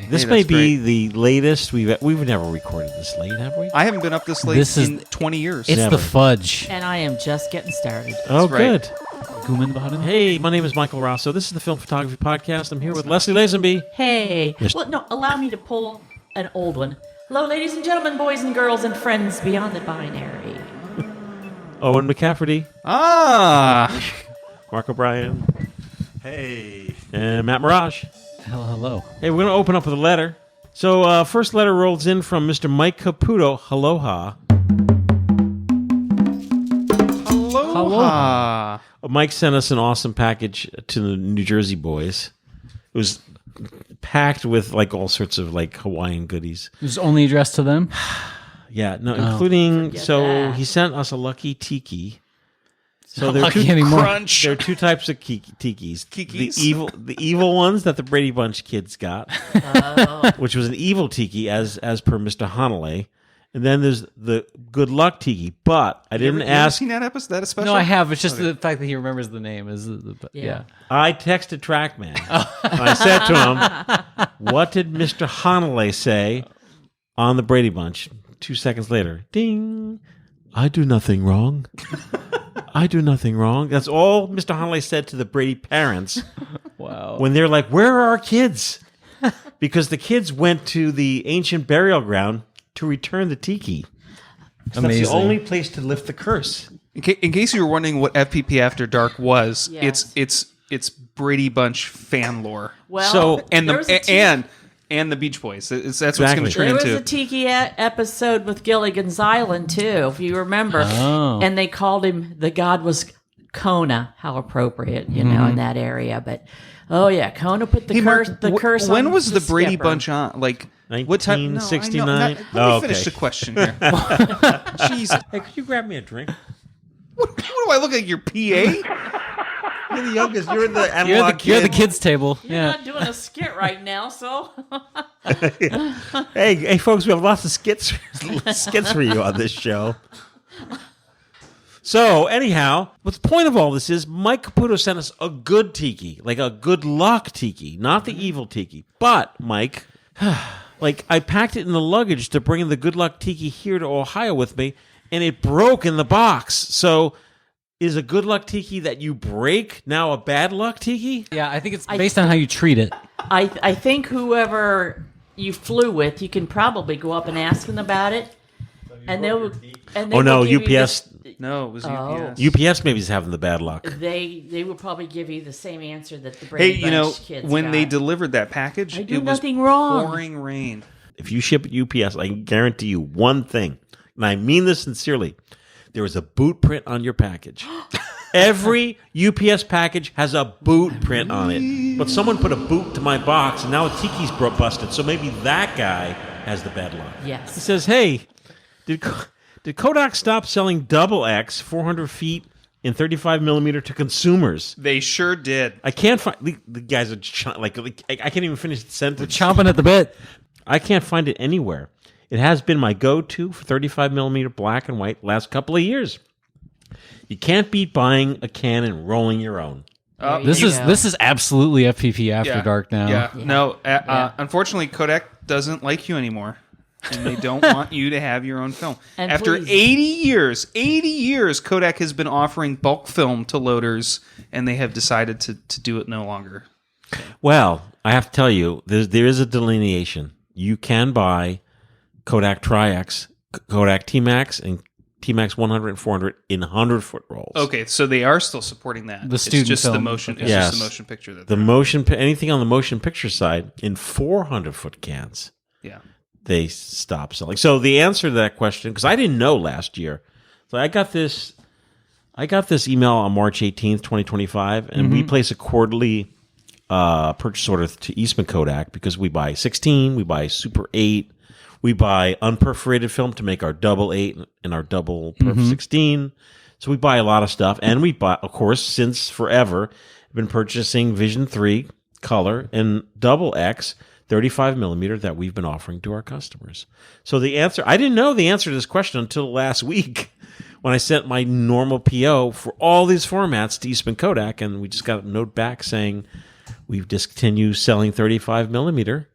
This may be the latest. We've never recorded this late, have we? I haven't been up this late in 20 years. It's Never. the fudge. And I am just getting started. Oh, right. good. Gumenbaden. Hey, my name is Michael Rosso. This is the Film Photography Podcast. I'm here with Leslie Lazenby. Hey. Well, no, allow me to pull an old one. Hello, ladies and gentlemen, boys and girls, and friends beyond the binary. Owen McCafferty. Ah! Mark O'Brien. Hey. And Matt Mirage. Hello. Hey, we're going to open up with a letter. So, first letter rolls in from Mr. Mike Caputo. Aloha. Aloha. Mike sent us an awesome package to the New Jersey boys. It was packed with like all sorts of like Hawaiian goodies. It was only addressed to them? Yeah, no, including Forget so that. he sent us a lucky tiki. So Not there are lucky two, anymore. Crunch. there are two types of tikis. Kikis? The evil ones that the Brady Bunch kids got, which was an evil tiki as per Mr. Hanalei. And then there's the good luck tiki. But I didn't You ever ask. seen that episode? That a special? No, I have. It's just the fact that he remembers the name. Yeah. I texted Trackman. And I said to him, "What did Mr. Hanalei say on the Brady Bunch?" 2 seconds later, ding! I do nothing wrong. I do nothing wrong. That's all Mr. Hanalei said to the Brady parents Wow. when they're like, "Where are our kids?" Because the kids went to the ancient burial ground to return the tiki. So that's the only place to lift the curse. In case you were wondering what FPP After Dark was, Yes. it's Brady Bunch fan lore. Well, So- And there was a the tiki- and the Beach Boys. That's what it's going to turn there was into. a tiki episode with Gilligan's Island too, if you remember. Oh. And they called him, the god was Kona. How appropriate, you know, in that area. But oh yeah, Kona put the Hey, Mark, curse. when on was the Brady skipper. Bunch on? Like what time? No, I know. 1969? Let me Oh, finish okay. the question here. Jeez, Hey, could you grab me a drink? what do I look like? Your PA? You're the youngest. You're the analog You're the kid. kids' table. You're not doing a skit right now, so Hey, folks, we have lots of skits for you on this show. So, anyhow, what the point of all this is, Mike Caputo sent us a good tiki, like a good luck tiki, not the evil tiki. But, Mike, like I packed it in the luggage to bring the good luck tiki here to Ohio with me, and it broke in the box. So, is a good luck tiki that you break now a bad luck tiki? Yeah, I think it's based on how you treat it. I think whoever you flew with, you can probably go up and ask them about it, and they'll. And they Oh no, will give you UPS. No, it was UPS. UPS maybe is having the bad luck. They will probably give you the same answer that the Hey, Brady you know, Bunch kids when got. they delivered that package, I do it was nothing wrong. pouring rain. If you ship at UPS, I can guarantee you one thing, and I mean this sincerely. There is a boot print on your package. Every UPS package has a boot print on it. But someone put a boot to my box, and now a tiki's busted. So maybe that guy has the bad luck. He Yes. says, hey, did Kodak stop selling double X 400 feet in 35 millimeter to consumers? They sure did. I can't find... The guys are... Like I can't even finish the sentence. Chomping at the bit. I can't find it anywhere. It has been my go-to for 35 millimeter black and white last couple of years. You can't beat buying a can and rolling your own. This is absolutely FPP After Dark now. Yeah. No, unfortunately, Kodak doesn't like you anymore. And they don't want you to have your own film. And After please- 80 years, Kodak has been offering bulk film to loaders, and they have decided to do it no longer. Well, I have to tell you, there is a delineation. You can buy Kodak Tri-X, Kodak T-Max, and T-Max 100 and 400 in 100-foot rolls. Okay, so they are still supporting that. The student it's just the film. motion. It's Yes. just the motion picture. Anything on the motion picture side in 400-foot cans, Yeah. they stop selling. So the answer to that question, because I didn't know last year, so I got this email on March 18th, 2025, and we place a quarterly purchase order to Eastman Kodak because we buy 16, we buy Super 8, we buy unperforated film to make our double 8 and our double perf 16. So we buy a lot of stuff, and we buy, of course, since forever, been purchasing Vision 3 color and double X 35 millimeter that we've been offering to our customers. So the answer, I didn't know the answer to this question until last week when I sent my normal PO for all these formats to Eastman Kodak, and we just got a note back saying we've discontinued selling 35 millimeter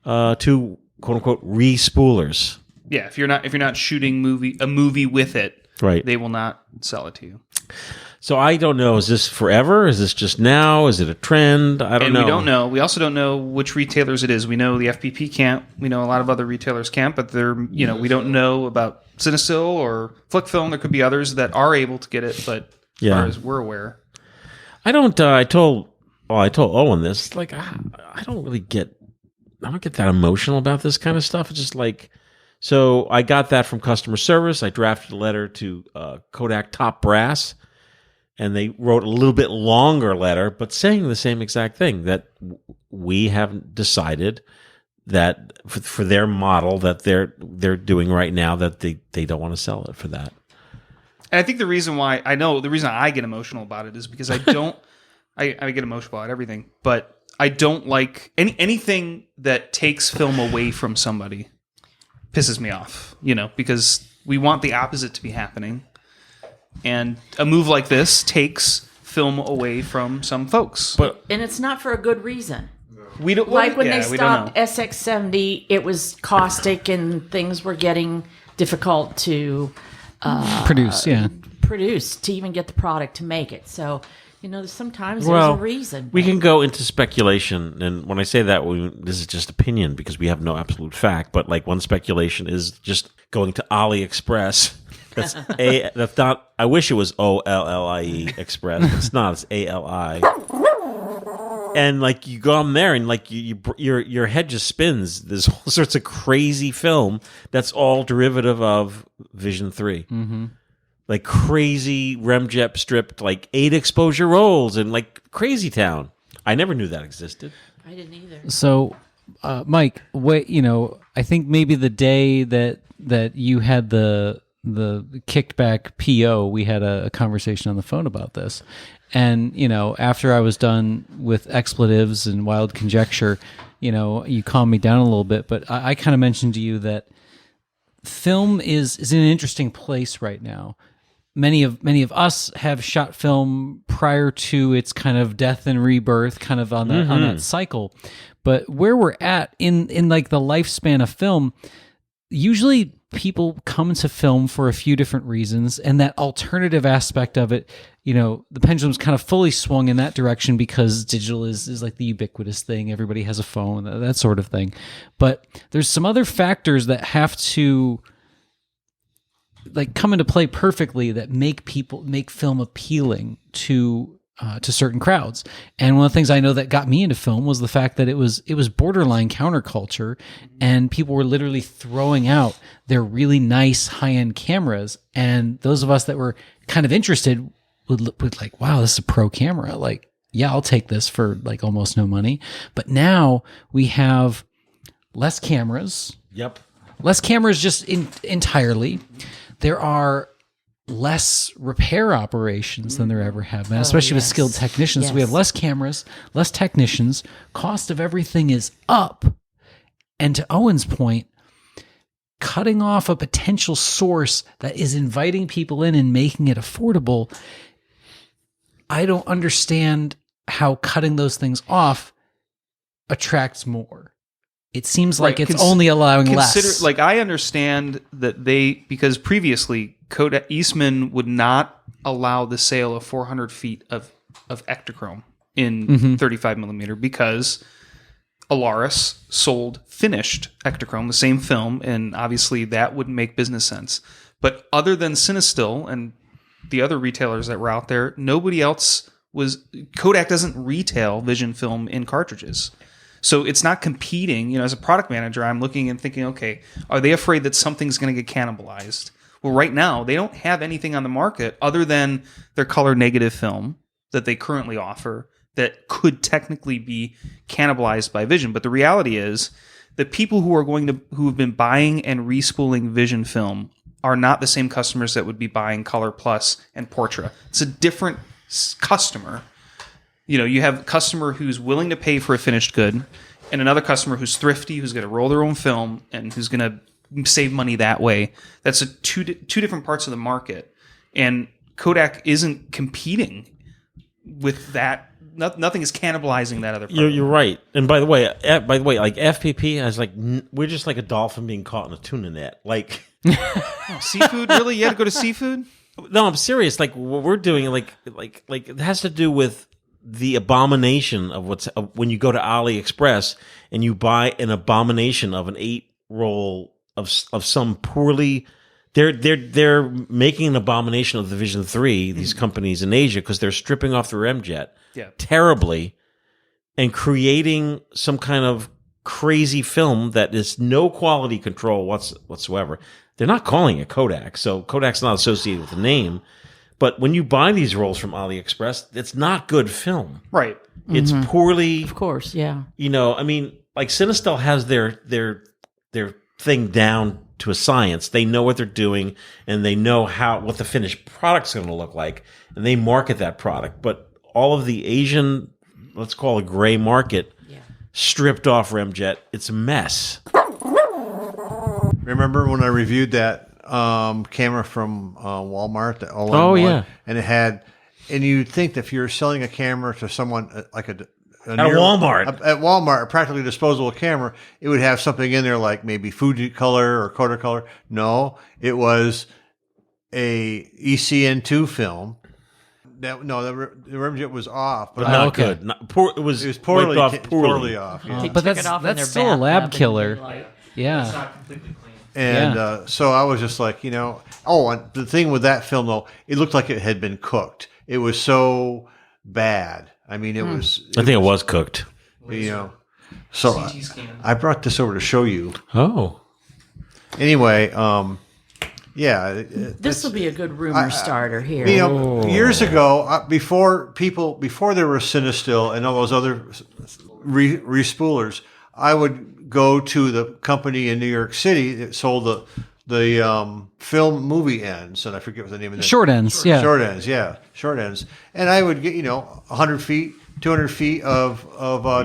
to quote unquote re-spoolers. Yeah, if you're not shooting a movie with it, Right. they will not sell it to you. So I don't know. Is this forever? Is this just now? Is it a trend? I don't know. And we don't know. We also don't know which retailers it is. We know the FPP can't. We know a lot of other retailers can't. But we don't know about Cinestill or Flickfilm. There could be others that are able to get it. But as far as we're aware, I don't. I told Owen this. Like I don't get that emotional about this kind of stuff. It's just like. So I got that from customer service. I drafted a letter to Kodak top brass. And they wrote a little bit longer letter, but saying the same exact thing, that we have decided that for their model that they're doing right now, that they don't want to sell it for that. And I think the reason I get emotional about it is because I don't, I get emotional about everything, but I don't like anything that takes film away from somebody pisses me off, because we want the opposite to be happening. And a move like this takes film away from some folks. And it's not for a good reason. We don't like when they stopped SX70, it was caustic and things were getting difficult to produce to even get the product to make it. So, sometimes there's a reason. We can go into speculation, and when I say that, this is just opinion because we have no absolute fact. But like one speculation is just going to AliExpress. That's not. I wish it was OLLIE Express. But it's not. It's ALI. And like you go on there, and like your head just spins. There's all sorts of crazy film that's all derivative of Vision 3. Mm-hmm. Like crazy Remjet stripped, like 8 exposure rolls, and like Crazy Town. I never knew that existed. I didn't either. So, Mike, I think maybe the day that you had the kickback PO, we had a conversation on the phone about this. And, after I was done with expletives and wild conjecture, you calmed me down a little bit. But I kind of mentioned to you that film is in an interesting place right now. Many of us have shot film prior to its kind of death and rebirth, kind of on that cycle. But where we're at in like the lifespan of film, usually people come to film for a few different reasons, and that alternative aspect of it, the pendulum's kind of fully swung in that direction because digital is like the ubiquitous thing. Everybody has a phone, that sort of thing. But there's some other factors that have to like come into play perfectly that make film appealing to certain crowds. And one of the things I know that got me into film was the fact that it was borderline counterculture, and people were literally throwing out their really nice high-end cameras. And those of us that were kind of interested would like, wow, this is a pro camera. Like, yeah, I'll take this for like almost no money. But now we have less cameras. Yep. Less cameras just entirely. There are less repair operations than there ever have been, especially with skilled technicians. So we have less cameras, less technicians. Cost of everything is up. And to Owen's point, cutting off a potential source that is inviting people in and making it affordable, I don't understand how cutting those things off attracts more. It seems like it's only allowing less. Like, I understand that because previously Kodak Eastman would not allow the sale of 400 feet of Ektachrome in 35 millimeter because Alaris sold finished Ektachrome, the same film, and obviously that wouldn't make business sense. But other than Cinestill and the other retailers that were out there, nobody else Kodak doesn't retail Vision film in cartridges. So it's not competing. As a product manager, I'm looking and thinking, okay, are they afraid that something's going to get cannibalized? Well, right now, they don't have anything on the market other than their color negative film that they currently offer that could technically be cannibalized by Vision. But the reality is the people who have been buying and respooling Vision film are not the same customers that would be buying Color Plus and Portra. It's a different customer. You have a customer who's willing to pay for a finished good and another customer who's thrifty, who's going to roll their own film and who's going to save money that way. That's two different parts of the market. And Kodak isn't competing with that nothing is cannibalizing that other part. You're right. And by the way, like FPP has like we're just like a dolphin being caught in a tuna net. Like Seafood, really? You had to go to seafood? no, I'm serious. Like what we're doing, like it has to do with the abomination of when you go to AliExpress and you buy an abomination of an 8-roll of some poorly. They're making an abomination of the Vision 3, these companies in Asia, because they're stripping off the remjet terribly and creating some kind of crazy film that is no quality control whatsoever. They're not calling it Kodak, so Kodak's not associated with the name. But when you buy these rolls from AliExpress, it's not good film. Right. It's poorly... Of course, yeah. You know, I mean, like Cinestill has their thing down to a science. They know what they're doing, and they know what the finished product's going to look like, and they market that product. But all of the Asian, let's call it gray market, stripped off remjet, it's a mess. Remember when I reviewed that camera from Walmart? The all-in-one? Oh, yeah. And it had, and you'd think that if you're selling a camera to someone like at Walmart, a practically disposable camera, it would have something in there like maybe Fuji color or Kodak color. No, it was a ECN2 film. The remjet was off, But not good. It was poorly off. Poorly off. Yeah. But that's still a lab killer. Yeah. It's not completely clean. And so I was just like, and the thing with that film though, it looked like it had been cooked. It was so bad. I mean, it was. I think it was cooked. So CT scan. I brought this over to show you. Oh. Anyway, This will be a good rumor starter here. Years ago, before there were Cinestill and all those other respoolers, I would go to the company in New York City that sold the film movie ends, and I forget what the name of it. Short ends. Short ends. And I would get 100 feet, 200 feet of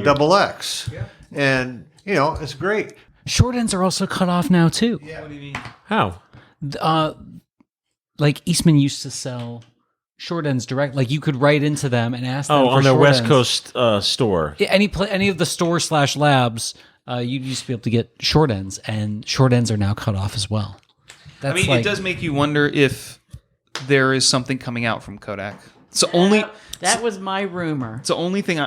double X, and it's great. Short ends are also cut off now too. Yeah. What do you mean? How? Like Eastman used to sell short ends direct. Like you could write into them and ask them. Oh, for on their short West ends. Coast store. Any of the store/labs, you used to be able to get short ends, and short ends are now cut off as well. That's it does make you wonder if there is something coming out from Kodak. It's the only. That was my rumor. It's the only thing.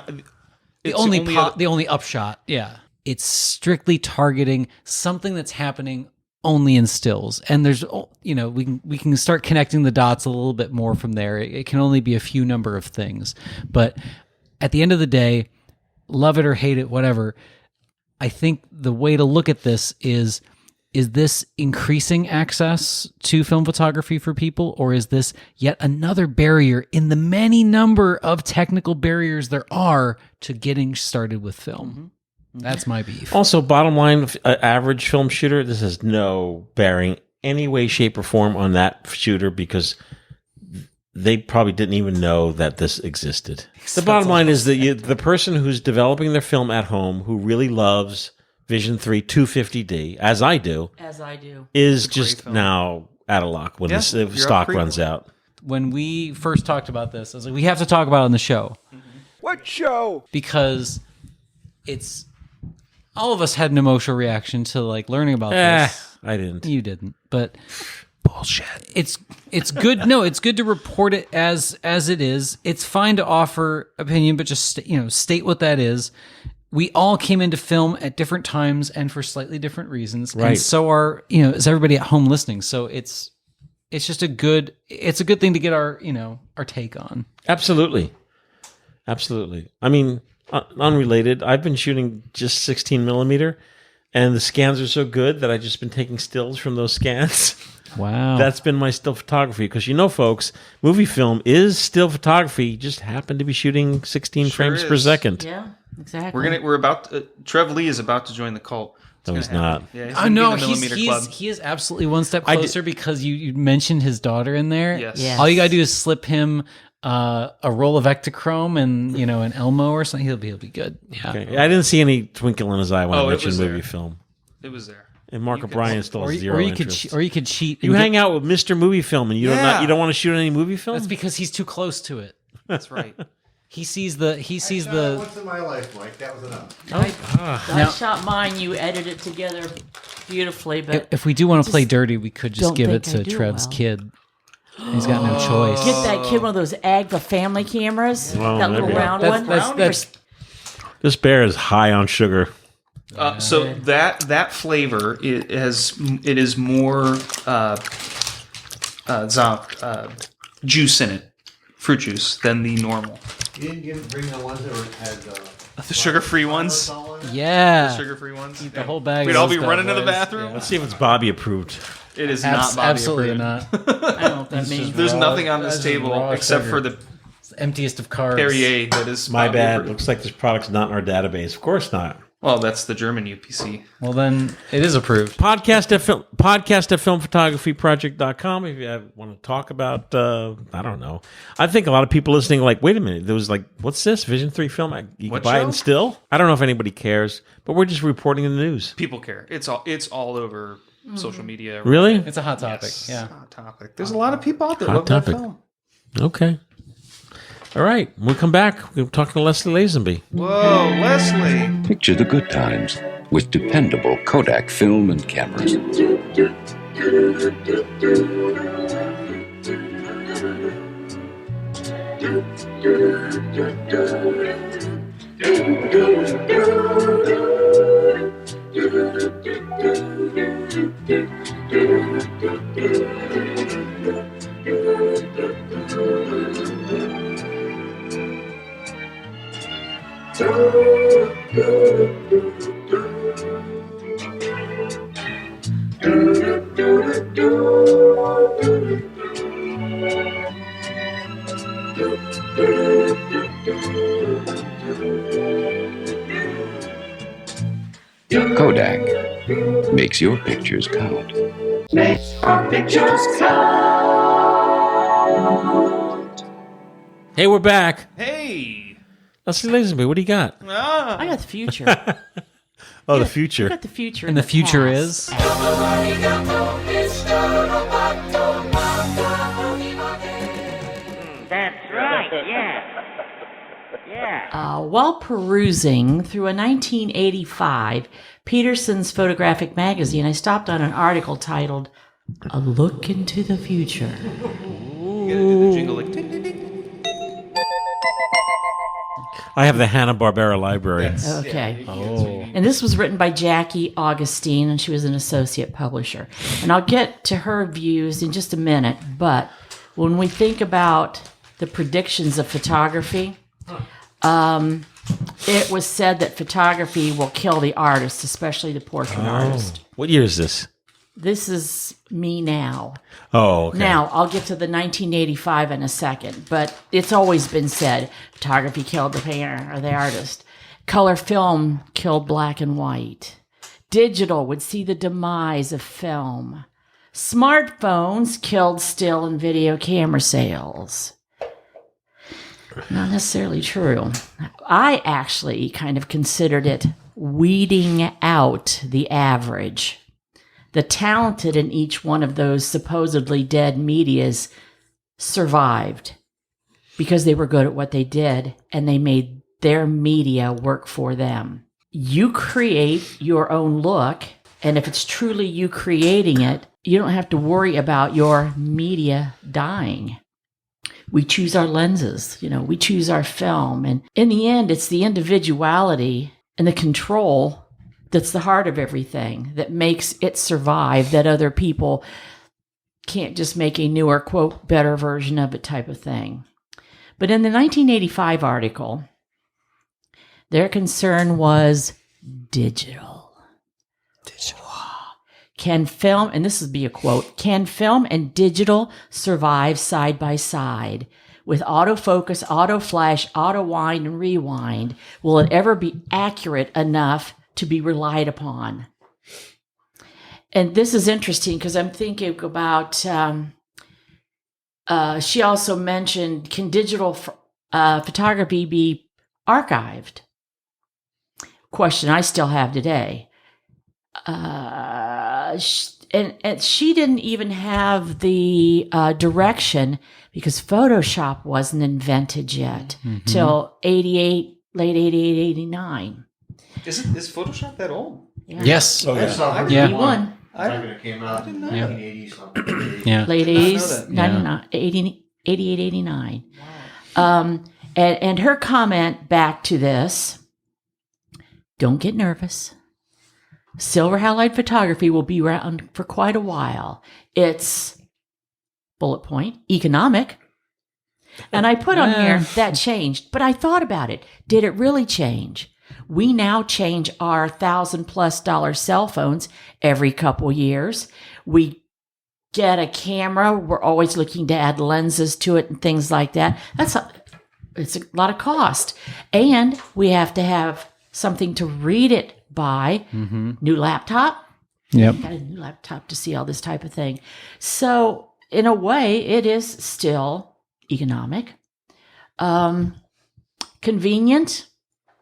the only upshot. Yeah, it's strictly targeting something that's happening only in stills, and there's we can start connecting the dots a little bit more from there. It can only be a few number of things, but at the end of the day, love it or hate it, whatever. I think the way to look at this is this increasing access to film photography for people, or is this yet another barrier in the many number of technical barriers there are to getting started with film? Mm-hmm. That's my beef. Also, bottom line, average film shooter, this has no bearing any way, shape, or form on that shooter because they probably didn't even know that this existed. The bottom line is that the person who's developing their film at home, who really loves Vision 3 250D, as I do, is just now out of luck when the stock runs out. When we first talked about this, I was like, we have to talk about it on the show. Mm-hmm. What show? Because it's... all of us had an emotional reaction to learning about this. I didn't. You didn't, but bullshit. It's good. No, it's good to report it as it is. It's fine to offer opinion, but just state what that is. We all came into film at different times and for slightly different reasons, right? And so is everybody at home listening. So it's just a good thing to get our take on. Absolutely. I mean. Unrelated, I've been shooting just 16 millimeter, and the scans are so good that I've just been taking stills from those scans. Wow. That's been my still photography because folks, movie film is still photography. You just happen to be shooting 16 frames per second. Yeah, exactly. Trev Lee is about to join the cult. No, he's not. Yeah, he is absolutely one step closer because you mentioned his daughter in there. Yes. All you gotta do is slip him a roll of Ektachrome and an Elmo or something. He'll be good. Yeah. Okay. I didn't see any twinkle in his eye when I mentioned movie film. It was there. And Mark O'Brien still has zero interest. Or you could cheat. You hang out with Mr. Movie Film and you don't want to shoot any movie film? That's because he's too close to it. That's right. He sees the Once in my life, Mike. That was enough. I shot mine. You edited it together beautifully, but if we do want to play dirty, we could just don't give it think I to do Trev's well. kid. He's got no choice. get that kid one of those Agfa family cameras, Well, that little maybe. round That's- one. that's- This bear is high on sugar. So that flavor it is more juice in it, fruit juice, than the normal. You didn't bring the ones that had The sugar-free ones. Yeah. Sugar-free ones. The whole bag. We'd of all those be bad running to the boys. bathroom. Yeah. Let's see if it's Bobby approved. It is not Bobby Absolutely approved. not. I don't know what that means. There's Raw- nothing on this that's table raw except sugar. for the It's the emptiest of carbs. Perrier that is My Bobby bad. approved. Looks like this product's not in our database. Of course not. Well, that's the German UPC. Well, then it is approved. Podcast at filmphotographyproject.com if you want to talk about, I don't know. I think a lot of people listening are like, wait a minute. There was like, what's this? Vision 3 film? You can What buy it show? in still? I don't know if anybody cares, but we're just reporting the news. People care. It's all over social media. Really? It's a hot topic. Yes, Yeah. hot topic. There's a lot of people out there Hot love that topic. film. Okay. All right. When we come back, we're talking to Leslie Lazenby. Whoa, Leslie. Picture the good times with dependable Kodak film and cameras. Kodak makes your pictures count. Hey, we're back. Hey. Leslie Lazenby, what do you got? Ah. I got the future. Oh, the I future. got the future. And the future is. That's right, yeah. Yeah. While perusing through a 1985 Peterson's Photographic Magazine, I stopped on an article titled "A Look into the Future." You gotta do the jingle like ding, ding, ding. I have the Hanna-Barbera library. Okay. Oh. And this was written by Jackie Augustine, and she was an associate publisher. And I'll get to her views in just a minute, but when we think about the predictions of photography, it was said that photography will kill the artist, especially the portrait artist. What year is this? This is me now. Oh, okay. Now, I'll get to the 1985 in a second, but it's always been said photography killed the painter or the artist. Color film killed black and white. Digital would see the demise of film. Smartphones killed still and video camera sales. Not necessarily true. I actually kind of considered it weeding out the average. The talented in each one of those supposedly dead medias survived because they were good at what they did and they made their media work for them. You create your own look, and if it's truly you creating it, you don't have to worry about your media dying. We choose our lenses, we choose our film. And in the end, it's the individuality and the control that's the heart of everything that makes it survive, that other people can't just make a newer, quote, better version of it type of thing. But in the 1985 article, their concern was digital. Can film, and this would be a quote, can film and digital survive side by side? With autofocus, auto flash, auto wind, and rewind, will it ever be accurate enough to be relied upon? And this is interesting because I'm thinking about, she also mentioned, can digital photography be archived? Question I still have today. and she didn't even have the direction because Photoshop wasn't invented yet till 88, late 88, 89. Is Photoshop that old? Yeah. Yes. Oh, yeah. Yeah. 81. It came out in 1980 something. Yeah. Late I didn't know 80s, that. 99, 88, 89. And her comment back to this, don't get nervous. Silver halide photography will be around for quite a while. It's, bullet point, economic. And I put on here, that changed. But I thought about it. Did it really change? We now change our $1,000+ cell phones every couple years. We get a camera. We're always looking to add lenses to it and things like that. It's a lot of cost. And we have to have something to read it by. New laptop. Yep. Got a new laptop to see all this type of thing. So in a way, it is still economic. Convenient.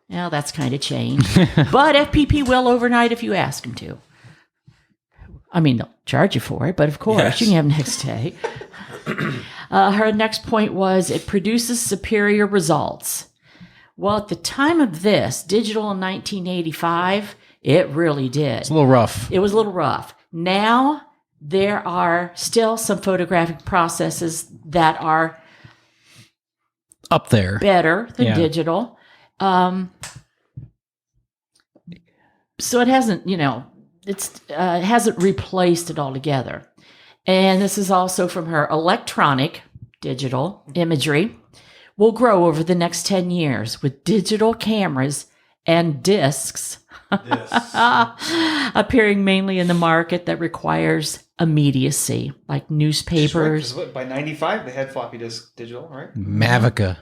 Well, that's kind of changed. But FPP will overnight if you ask them to. I mean, they'll charge you for it, but of course, you can have next day. Her next point was it produces superior results. Well, at the time of this, digital in 1985, it really did. It's a little rough. It was a little rough. Now, there are still some photographic processes that are Up there. better than digital. So it hasn't, it hasn't replaced it altogether. And this is also from her electronic digital imagery will grow over the next 10 years with digital cameras and discs appearing mainly in the market that requires immediacy, like newspapers. Right, by 95, they had floppy disk digital, right? Mavica.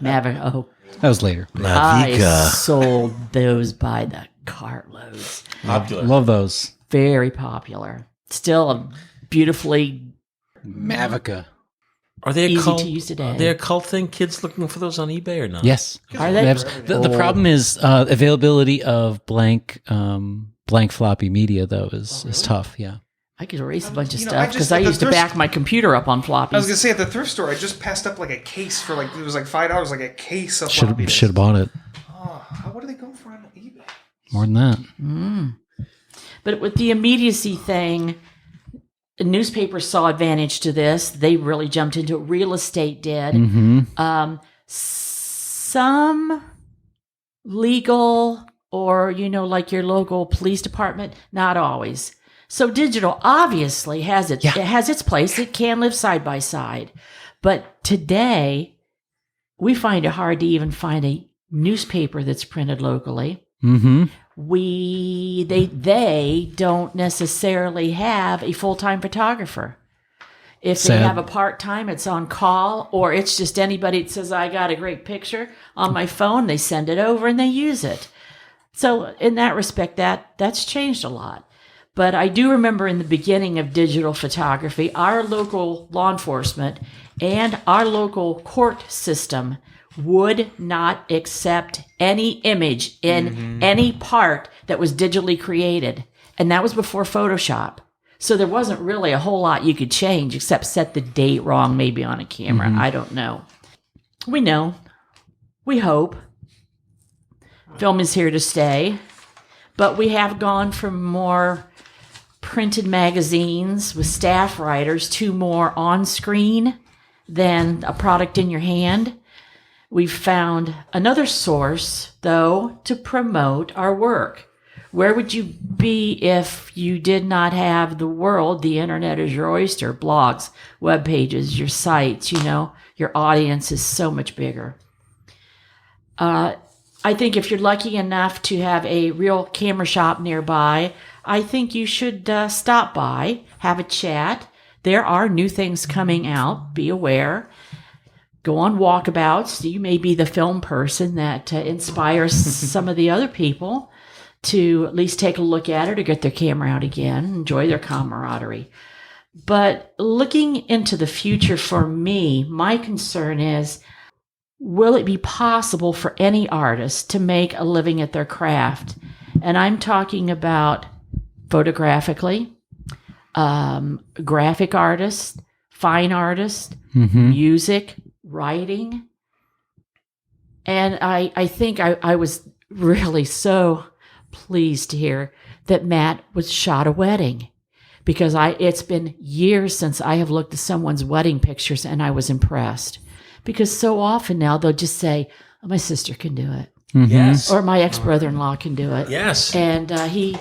Maverick. Oh, That was later. I sold those by the cartloads. Popular. Love those. Very popular. Still a beautifully Mavica. Are they a easy cult? to use today. Are they a cult thing? Kids looking for those on eBay or not? Yes. Are they? The problem is availability of blank floppy media, though, is tough. Yeah. I could erase a bunch of You know, stuff I because just- I at the used to thrift- back my computer up on floppies. I was gonna say at the thrift store, I just passed up like a case for it was like $5, like a case of floppy Should disks. have bought it. What do they go for on eBay? More than that. But with the immediacy thing, the newspapers saw advantage to this. They really jumped into it. Real estate did. Some legal or, like your local police department, not always. So digital obviously has it has its place. It can live side by side. But today, we find it hard to even find a newspaper that's printed locally. They don't necessarily have a full-time photographer. If they have a part-time, it's on call, or it's just anybody that says, I got a great picture on my phone, they send it over and they use it. So in that respect, that's changed a lot. But I do remember in the beginning of digital photography, our local law enforcement and our local court system would not accept any image in any part that was digitally created. And that was before Photoshop. So there wasn't really a whole lot you could change except set the date wrong maybe on a camera. I don't know. We know. We hope. Film is here to stay. But we have gone from more printed magazines with staff writers to more on-screen than a product in your hand. We've found another source, though, to promote our work. Where would you be if you did not have the world? The internet is your oyster. Blogs, web pages, your sites, your audience is so much bigger. I think if you're lucky enough to have a real camera shop nearby, I think you should stop by, have a chat. There are new things coming out. Be aware. Go on walkabouts. You may be the film person that inspires some of the other people to at least take a look at it or get their camera out again, enjoy their camaraderie. But looking into the future for me, my concern is, will it be possible for any artist to make a living at their craft? And I'm talking about photographically, graphic artist, fine artist, music, writing. And I think I was really so pleased to hear that Matt was shot a wedding, because it's been years since I have looked at someone's wedding pictures and I was impressed. Because so often now they'll just say, oh, my sister can do it. Yes. Or my ex-brother-in-law can do it. Yes. And I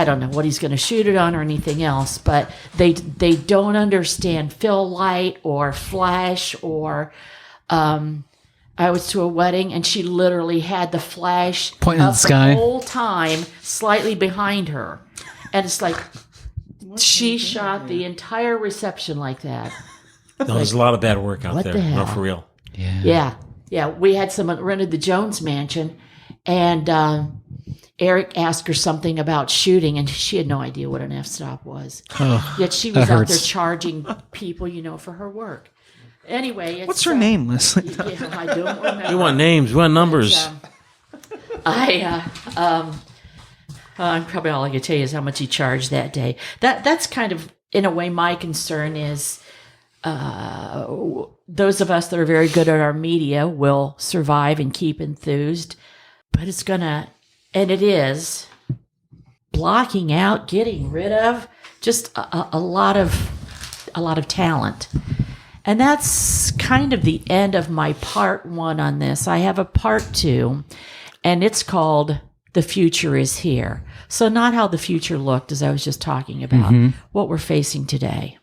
don't know what he's going to shoot it on or anything else, but they don't understand fill light or flash or I was to a wedding and she literally had the flash pointing at the sky the whole time, slightly behind her. And it's like she shot the entire reception like that. No, there's a lot of bad work out What there. the hell? No, for real. Yeah. We had someone rented the Jones Mansion, and Eric asked her something about shooting, and she had no idea what an f-stop was. Oh, Yet she was that out there hurts. charging people, for her work. Anyway, it's, What's her name, Leslie? I don't remember. We want names. We want numbers. Probably all I can tell you is how much he charged that day. That's kind of, in a way, my concern is those of us that are very good at our media will survive and keep enthused, but it's gonna, and it is, blocking out, getting rid of just a lot of talent. And that's kind of the end of my part 1 on this. I have a part 2, and it's called The Future is Here. So not how the future looked, as I was just talking about, what we're facing today.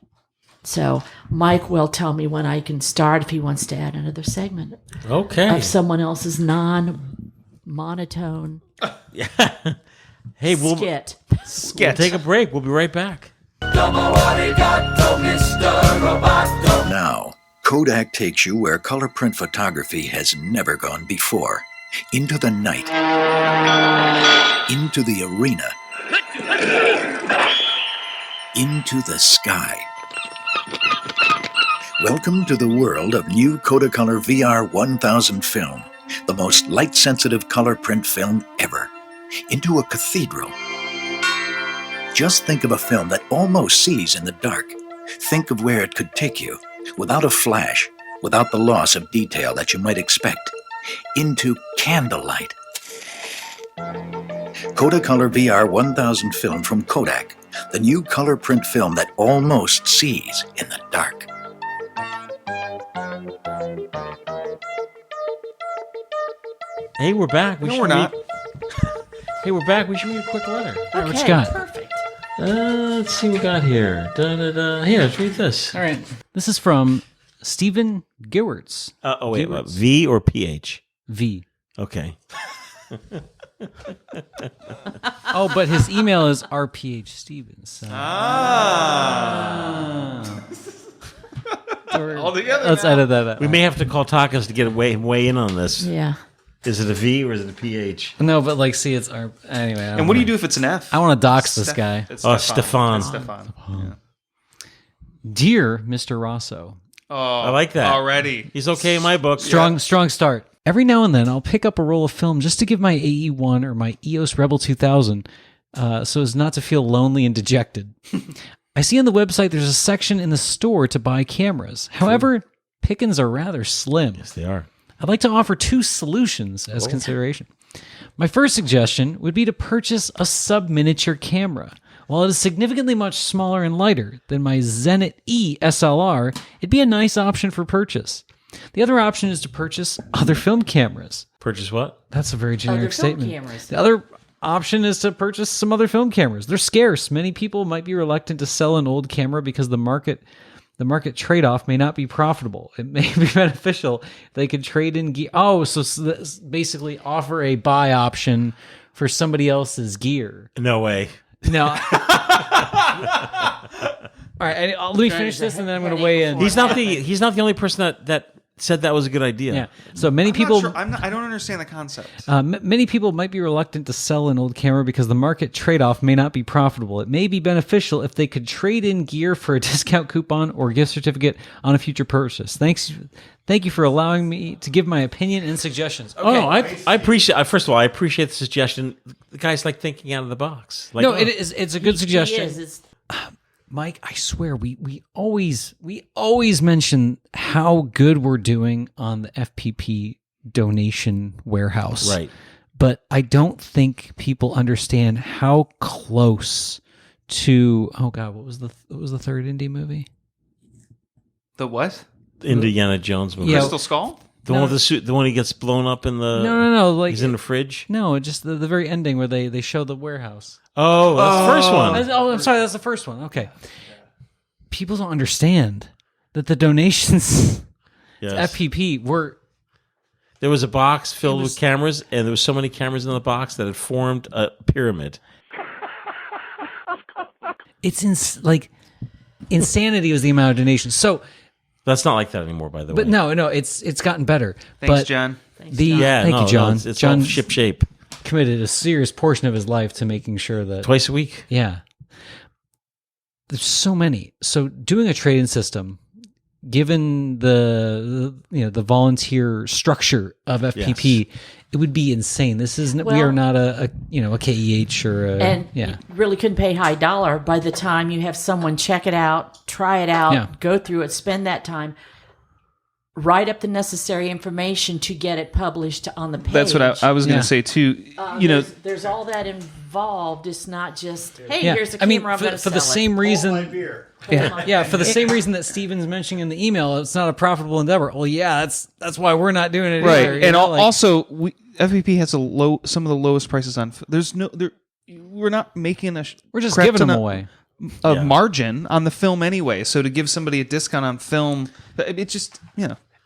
So Mike will tell me when I can start if he wants to add another segment Okay. of someone else's non-monotone Hey, we'll skit. we'll take a break. We'll be right back. Now, Kodak takes you where color print photography has never gone before. Into the night. Into the arena. Into the sky. Welcome to the world of new Kodacolor VR 1000 film, the most light-sensitive color print film ever. Into a cathedral. Just think of a film that almost sees in the dark. Think of where it could take you, without a flash, without the loss of detail that you might expect. Into candlelight. Kodacolor VR 1000 film from Kodak, the new color print film that almost sees in the dark. Hey, we're back. No, we're not. Hey, we're back. We should read a quick letter. All right, what you got? Perfect. Let's see what we got here. Here, let's read this. All right. This is from Stephen Gewertz. Wait, Gewertz. V or PH? V. Okay. Oh, but his email is RPH Stevens. So. All together. Let's edit that out. We may have to call Takas to get weigh in on this. Yeah. Is it a V or is it a PH? No, but see, it's our anyway. And what do you do if it's an F? I want to dox this guy. It's Oh, Stefan. Stefan. It's Stefan. Yeah. Dear Mr. Rosso, Oh, I like that. already. He's okay in my book. strong start. Every now and then, I'll pick up a roll of film just to give my AE1 or my EOS Rebel 2000, so as not to feel lonely and dejected. I see on the website there's a section in the store to buy cameras. However, pickings are rather slim. Yes, they are. I'd like to offer 2 solutions as consideration. My first suggestion would be to purchase a sub-miniature camera. While it is significantly much smaller and lighter than my Zenit E SLR, it'd be a nice option for purchase. The other option is to purchase other film cameras. Purchase what? That's a very generic Other film statement. cameras. The other option is to purchase some other film cameras. They're scarce. Many people might be reluctant to sell an old camera because the market trade-off may not be profitable. It may be beneficial. They could trade in gear. Oh, so basically offer a buy option for somebody else's gear. No way. No. All right, let me finish this, and then I'm going to weigh in. He's not the only person that said that was a good idea. Yeah. So many I'm people. not sure. I don't understand the concept. Many people might be reluctant to sell an old camera because the market trade-off may not be profitable. It may be beneficial if they could trade in gear for a discount coupon or gift certificate on a future purchase. Thank you for allowing me to give my opinion and suggestions. Okay. Oh, I appreciate. First of all, I appreciate the suggestion. The guy's like thinking out of the box. Like, No, it's a good suggestion. He is. Mike, I swear we always mention how good we're doing on the FPP donation warehouse. Right. But I don't think people understand how close to what was the third indie movie? The what? Indiana Jones movie. Yeah. Crystal Skull? The one with the suit, the one he gets blown up in the. No. Like he's in the fridge. No, just the very ending where they show the warehouse. Oh, that's the first one. I'm sorry, that's the first one. Okay. People don't understand that the donations Yes. to FPP were. There was a box filled with cameras, and there was so many cameras in the box that it formed a pyramid. It's insanity was the amount of donations. So, That's not like that anymore, by the way. but no, it's gotten better. Thanks, but John. Thank you, John. It's John all ship shape. committed a serious portion of his life to making sure that Twice a week. Yeah. There's so many. So doing a trade-in system, given the volunteer structure of FPP, it would be insane. This isn't. We Well- are not a KEH or a And you really couldn't pay high dollar by the time you have someone check it out, try it out, Yeah. go through it, spend that time, write up the necessary information to get it published on the page. That's what I was going Yeah. to say too. There's all that involved. It's not just, hey, Yeah. here's a I mean, camera, I'm going to for sell the same reason. beer. For the same reason that Steven's mentioning in the email, it's not a profitable endeavor. Well, yeah, that's why we're not doing it. Right, either, and like- also FPP has some of the lowest prices on. We're not making we're just crap giving ton them of- away. of margin on the film anyway. So to give somebody a discount on film, it just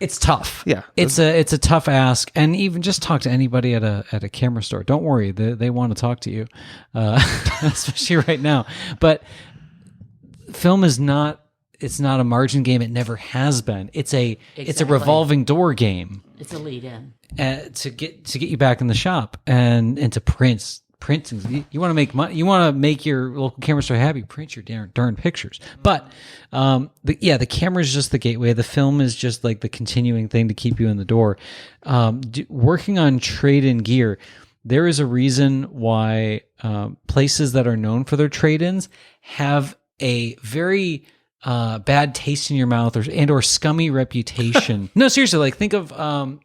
It's tough. Yeah. It's a tough ask, and even just talk to anybody at a camera store. Don't worry, they want to talk to you, especially right now. But film is not. It's not a margin game. It never has been. It's a revolving door game It's a lead in. to get you back in the shop and to print. You want to make money. You want to make your local camera store happy. Print your darn pictures. But the camera is just the gateway. The film is just like the continuing thing to keep you in the door. Working on trade-in gear, there is a reason why places that are known for their trade-ins have a very bad taste in your mouth or scummy reputation. No, seriously, like think of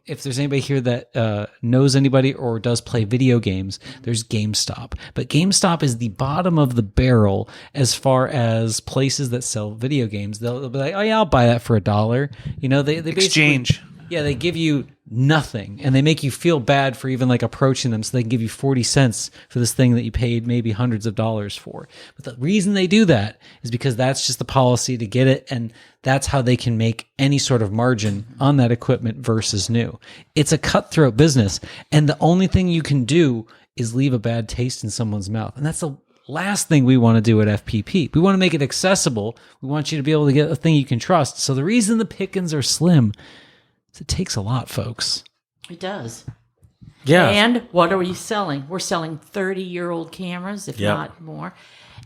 if there's anybody here that knows anybody or does play video games, there's GameStop. But GameStop is the bottom of the barrel as far as places that sell video games. They'll be like, oh yeah, I'll buy that for $1. You know, they exchange. Yeah, they give you nothing, and they make you feel bad for even like approaching them, so they can give you 40 cents for this thing that you paid maybe hundreds of dollars for. But the reason they do that is because that's just the policy to get it, and that's how they can make any sort of margin on that equipment versus new. It's a cutthroat business, and the only thing you can do is leave a bad taste in someone's mouth, and that's the last thing we want to do at FPP. We want to make it accessible. We want you to be able to get a thing you can trust. So the reason the pickings are slim, it takes a lot, folks. It does. Yeah. And what are we selling? We're selling 30-year-old cameras, if not more.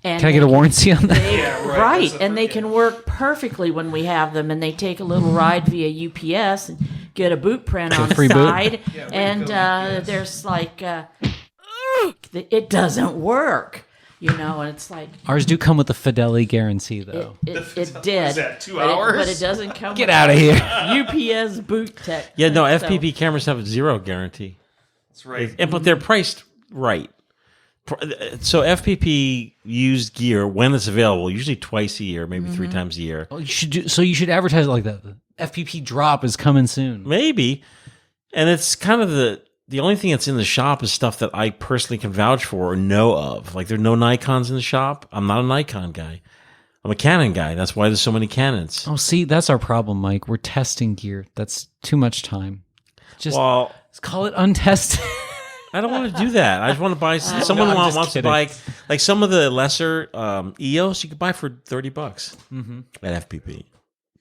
And Can I get a warranty on that? Right. And they can work perfectly when we have them, and they take a little ride via UPS and get a boot print on the free boot. side. And there's like, it doesn't work. You know, and it's like Ours do come with a fidelity guarantee, though. it did. Is that 2 but hours? but it doesn't come. Get with out of here. UPS boot tech. Yeah, no, So- FPP cameras have zero guarantee. That's right. But they're priced right. So FPP used gear when it's available, usually twice a year, maybe 3 times a year. You should advertise it like that. The FPP drop is coming soon. Maybe. And it's kind of the only thing that's in the shop is stuff that I personally can vouch for or know of. Like there are no Nikons in the shop. I'm not a Nikon guy. I'm a Canon guy. That's why there's so many Canons. Oh, see, that's our problem, Mike. We're testing gear. That's too much time. Just Well, let's call it untested. I don't want to do that. I just want to buy. Someone I'm wants just to kidding. buy like some of the lesser EOS you could buy for $30 at FPP.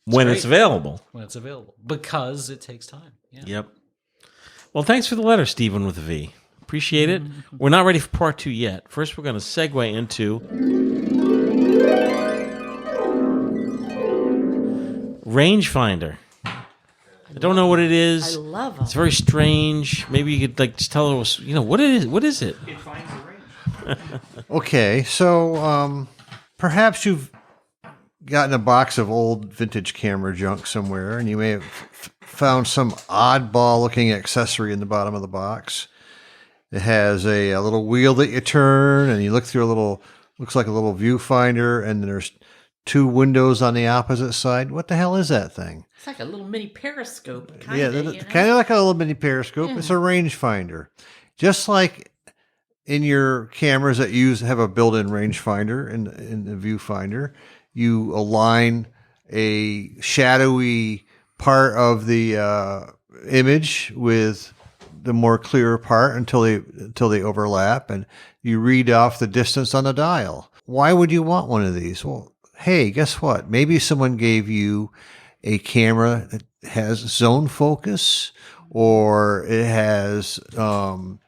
when it's available. When it's available. Because it takes time. Yeah. Yep. Well, thanks for the letter, Stephen with a V. Appreciate it. We're not ready for part 2 yet. First, we're going to segue into rangefinder. I don't know what it is. I love them. It's very strange. Maybe you could just tell us, what it is. What is it? It finds a range. Okay, so perhaps you've gotten a box of old vintage camera junk somewhere, and you may have found some oddball-looking accessory in the bottom of the box. It has a little wheel that you turn, and you look through looks like a little viewfinder, and there's 2 windows on the opposite side. What the hell is that thing? It's like a little mini periscope. Kind of like a little mini periscope. Yeah. It's a rangefinder. Just like in your cameras that have a built-in rangefinder in the viewfinder, you align a shadowy part of the image with the more clearer part until they overlap, and you read off the distance on the dial. Why would you want one of these? Well, hey, guess what? Maybe someone gave you a camera that has zone focus, or it has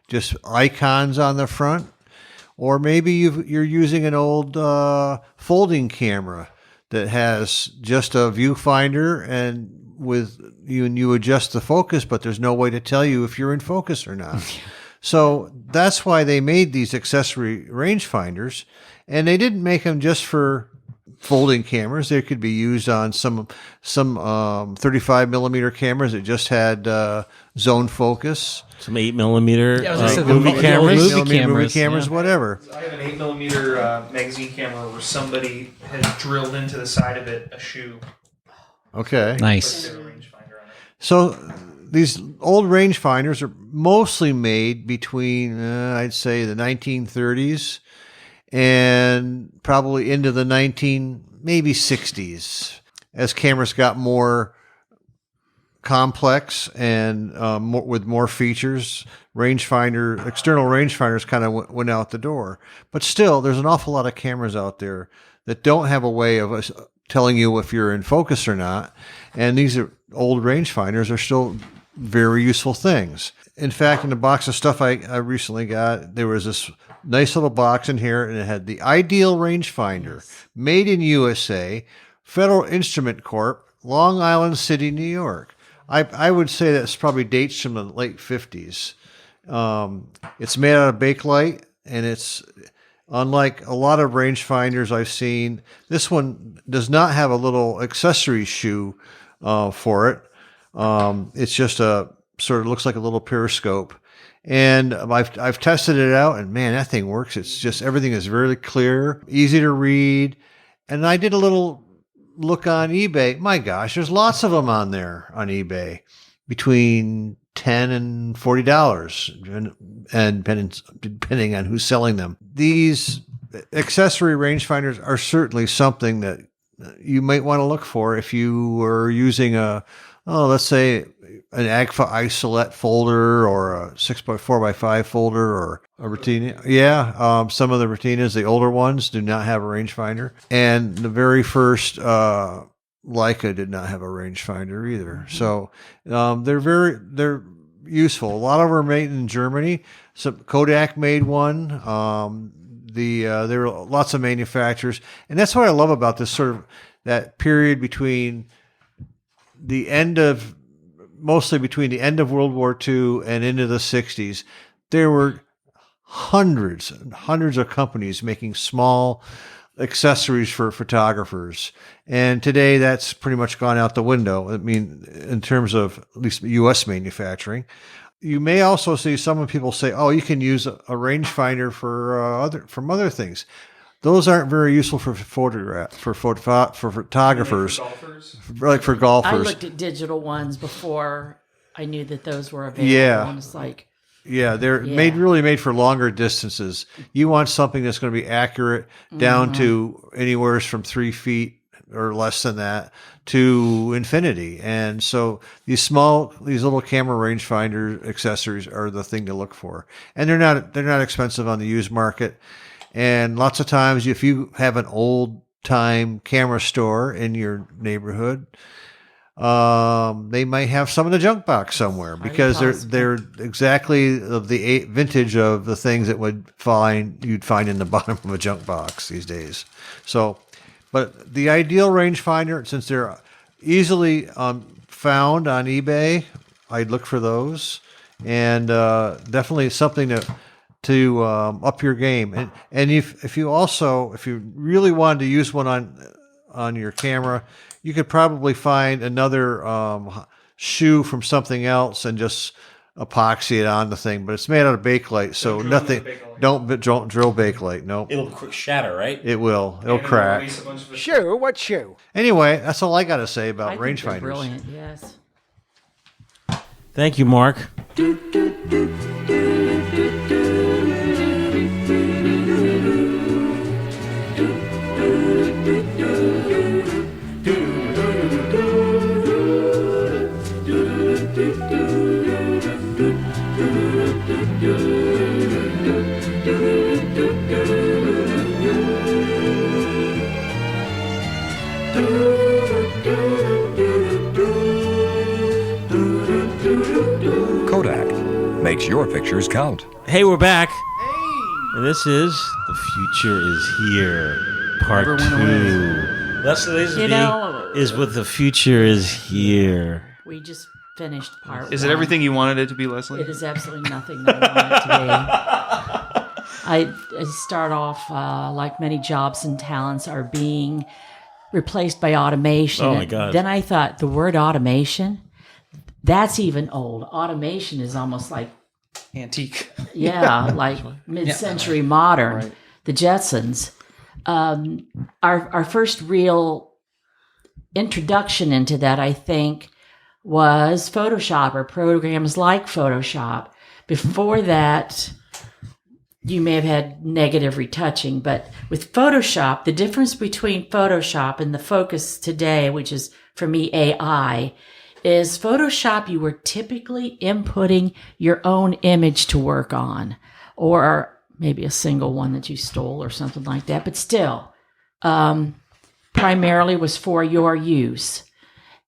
just icons on the front, or maybe you're using an old folding camera that has just a viewfinder and you adjust the focus, but there's no way to tell you if you're in focus or not. So that's why they made these accessory rangefinders, and they didn't make them just for folding cameras. They could be used on some 35 millimeter cameras that just had zone focus. Some 8 millimeter movie cameras, whatever. I have an 8 millimeter magazine camera where somebody has drilled into the side of it a shoe. Okay. Nice. So these old rangefinders are mostly made between, I'd say, the 1930s and probably into the maybe 60s. As cameras got more complex and with more features, external rangefinders kind of went out the door. But still, there's an awful lot of cameras out there that don't have a way of telling you if you're in focus or not. And these old rangefinders are still very useful things. In fact, in the box of stuff I recently got, there was this nice little box in here, and it had the Ideal Rangefinder, made in USA, Federal Instrument Corp., Long Island City, New York. I would say that's probably dates from the late 50s. It's made out of Bakelite, and it's unlike a lot of rangefinders I've seen. This one does not have a little accessory shoe for it. It's just sort of looks like a little periscope. And I've tested it out, and man, that thing works. It's just everything is very clear, easy to read. And I did a little look on eBay. My gosh, there's lots of them on there on eBay, between $10 and $40, and depending on who's selling them. These accessory rangefinders are certainly something that you might want to look for if you were using let's say an Agfa isolate folder or a 6x4x5 folder or a Retina. Yeah, some of the Retinas, the older ones, do not have a rangefinder. And the very first Leica did not have a rangefinder either. So they're useful. A lot of them are made in Germany. Some Kodak made one. There were lots of manufacturers. And that's what I love about this sort of that period between mostly between the end of World War II and into the 60s. There were hundreds and hundreds of companies making small accessories for photographers. And today that's pretty much gone out the window. I mean, in terms of at least U.S. manufacturing. You may also see some people say, oh, you can use a rangefinder from other things. Those aren't very useful for photographers. Like for golfers. I looked at digital ones before I knew that those were available. Yeah. And it's like, they're made for longer distances. You want something that's going to be accurate down to anywhere from 3 feet or less than that to infinity. And so these little camera rangefinder accessories are the thing to look for. And they're not expensive on the used market. And lots of times, if you have an old time camera store in your neighborhood. They might have some in the junk box somewhere because they're exactly of the vintage of the things that you'd find in the bottom of a junk box these days. So, but the ideal rangefinder, since they're easily found on eBay, I'd look for those, and definitely something to up your game. And if you really wanted to use one on your camera, you could probably find another shoe from something else and just epoxy it on the thing. But it's made out of Bakelite, so nothing. Don't drill Bakelite. Nope. It'll shatter, right? It will. It'll crack. Shoe? What shoe? Anyway, that's all I got to say about I think they're rangefinders. brilliant, yes. Thank you, Mark. Kodak makes your pictures count. Hey, we're back. And this is The Future Is Here, Part 2. Leslie Lazenby is with The Future Is Here. We just finished part Is one. it everything you wanted it to be, Leslie? It is absolutely nothing that I want it to be. I start off like many jobs and talents are being replaced by automation. Oh, my God. Then I thought the word automation, that's even old. Automation is almost like Antique. like mid-century modern. Right. The Jetsons. Our first real introduction into that, I think, was Photoshop or programs like Photoshop. Before that, you may have had negative retouching, but with Photoshop, the difference between Photoshop and the focus today, which is for me AI, is Photoshop, you were typically inputting your own image to work on, or maybe a single one that you stole or something like that, but still, primarily was for your use.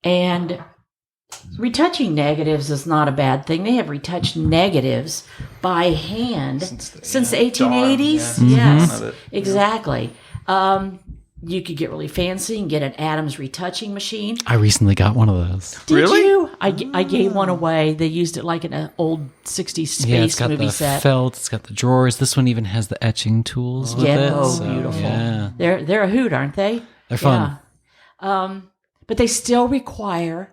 And retouching negatives is not a bad thing. They have retouched negatives by hand since the 1880s. Dawn, Yes, Mhm. exactly. You could get really fancy and get an Adams retouching machine. I recently got one of those. Did Really? you? I gave one away. They used it like in an old 60s space Yeah, it's got movie the set. felt. It's got the drawers. This one even has the etching tools with Yeah, it. oh, so, beautiful. Yeah, They're a hoot, aren't they? they're fun. Yeah. But they still require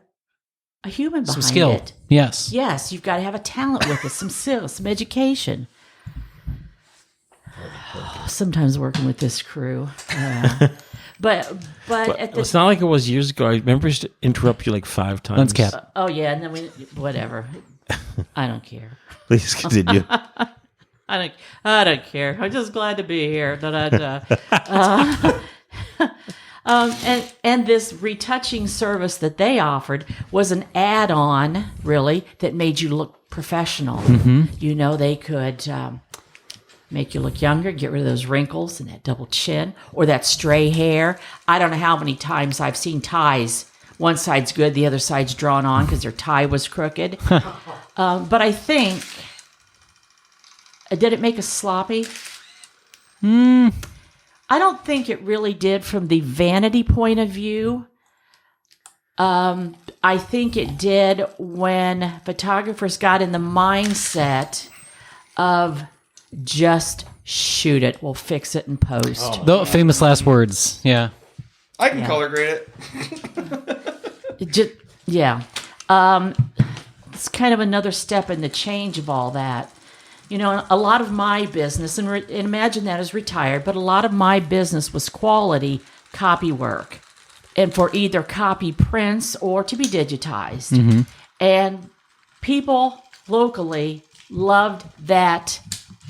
a human behind Some skill. it. Yes. Yes, you've got to have a talent with it, some skill, some education. Sometimes working with this crew. But at the It's not like it was years ago. I remember to interrupt you like 5 times. Lens cap. oh yeah, and then whatever. I don't care. Please continue. I don't care. I'm just glad to be here. And this retouching service that they offered was an add-on, really, that made you look professional. Mm-hmm. They could make you look younger, get rid of those wrinkles and that double chin or that stray hair. I don't know how many times I've seen ties. One side's good, the other side's drawn on because their tie was crooked. But I think, did it make us sloppy? I don't think it really did from the vanity point of view. I think it did when photographers got in the mindset of just shoot it. We'll fix it in post. The famous last words. Yeah. I can color grade it. It's kind of another step in the change of all that. A lot of my business, and imagine that as retired, but a lot of my business was quality copy work and for either copy prints or to be digitized. Mm-hmm. And people locally loved that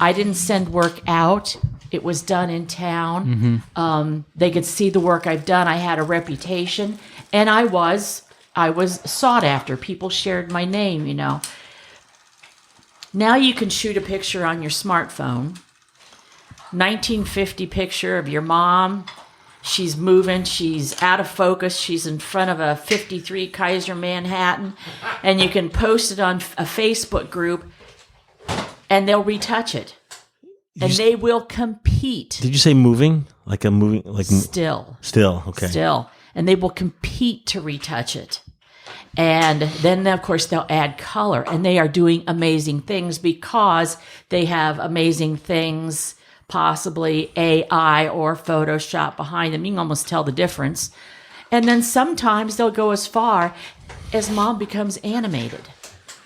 I didn't send work out. It was done in town. Mm-hmm. They could see the work I've done. I had a reputation, and I was sought after. People shared my name, Now you can shoot a picture on your smartphone. 1950 picture of your mom She's moving. She's out of focus. She's in front of a 53 Kaiser Manhattan. And you can post it on a Facebook group, and they'll retouch it. And they will compete. Did you say moving? Like a moving? Like Still. Still, okay. Still. And they will compete to retouch it. And then, of course, they'll add color. And they are doing amazing things because they have amazing things, possibly AI or Photoshop behind them. You can almost tell the difference. And then sometimes they'll go as far as mom becomes animated.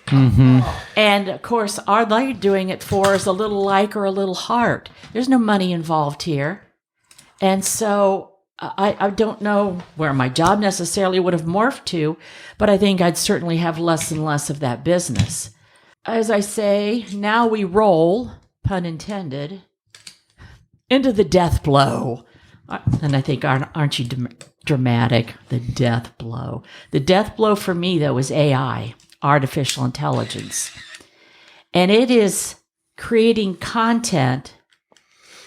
Mm-hmm. And, of course, all they're doing it for is a little like or a little heart. There's no money involved here. And so I don't know where my job necessarily would have morphed to, but I think I'd certainly have less and less of that business. As I say, now we roll, pun intended, into the death blow. And I think, aren't you dramatic? The death blow. The death blow for me, though, is AI, artificial intelligence. And it is creating content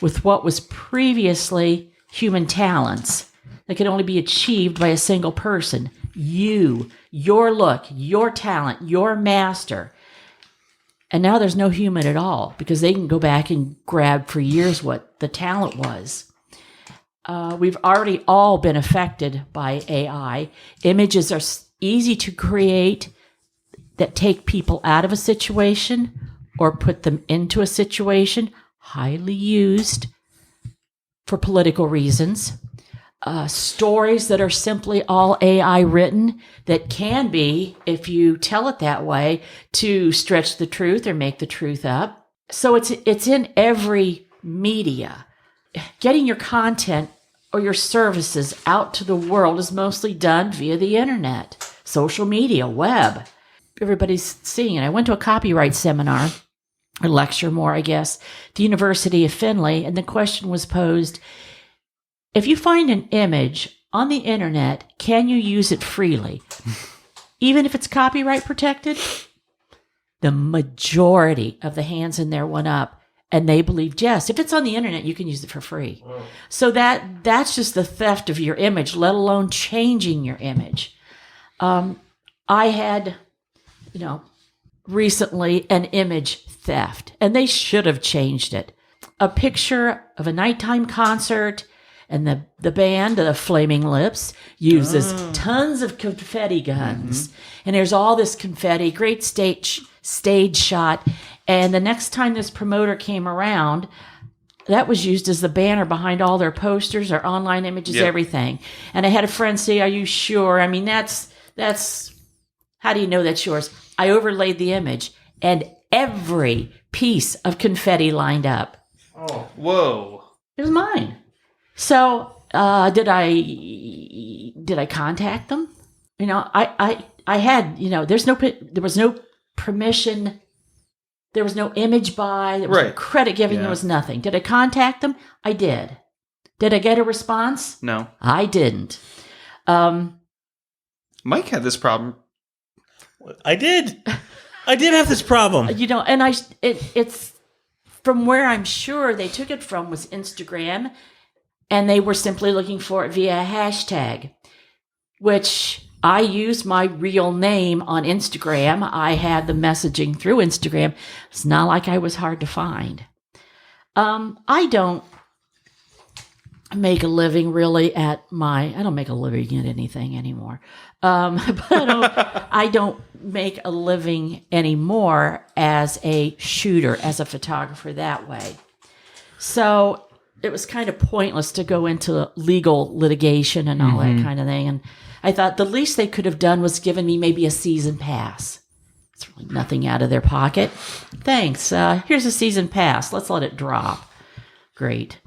with what was previously human talents that could only be achieved by a single person. You, your look, your talent, your master. And now there's no human at all because they can go back and grab for years what the talent was. We've already all been affected by AI. Images are easy to create that take people out of a situation or put them into a situation, highly used for political reasons. Stories that are simply all AI written that can be, if you tell it that way, to stretch the truth or make the truth up. So it's in every media. Getting your content or your services out to the world is mostly done via the internet, social media, web. Everybody's seeing it. I went to a copyright seminar, or lecture more, I guess, at the University of Findlay, and the question was posed, if you find an image on the internet, can you use it freely? Even if it's copyright protected? The majority of the hands in there went up, and they believed, yes, if it's on the internet, you can use it for free. Wow. So that's just the theft of your image, let alone changing your image. I had, recently an image theft, and they should have changed it. A picture of a nighttime concert, and the band, the Flaming Lips, uses tons of confetti guns. Mm-hmm. And there's all this confetti, great stage shot. And the next time this promoter came around, that was used as the banner behind all their posters, their online images, everything. And I had a friend say, are you sure? I mean, that's how do you know that's yours? I overlaid the image, and every piece of confetti lined up. Oh, whoa! It was mine. So did I contact them? I had there was no permission, there was no image buy, there was no credit giving, there was nothing. Did I contact them? I did. Did I get a response? No, I didn't. Mike had this problem. I did have this problem. And it's from where I'm sure they took it from was Instagram, and they were simply looking for it via a hashtag, which I use my real name on Instagram. I had the messaging through Instagram. It's not like I was hard to find. I don't make a living really I don't make a living at anything anymore. But I don't make a living anymore as a shooter, as a photographer that way. So it was kind of pointless to go into legal litigation and all that kind of thing. And I thought the least they could have done was given me maybe a season pass. It's really nothing out of their pocket. Thanks. Here's a season pass. Let's let it drop. Great.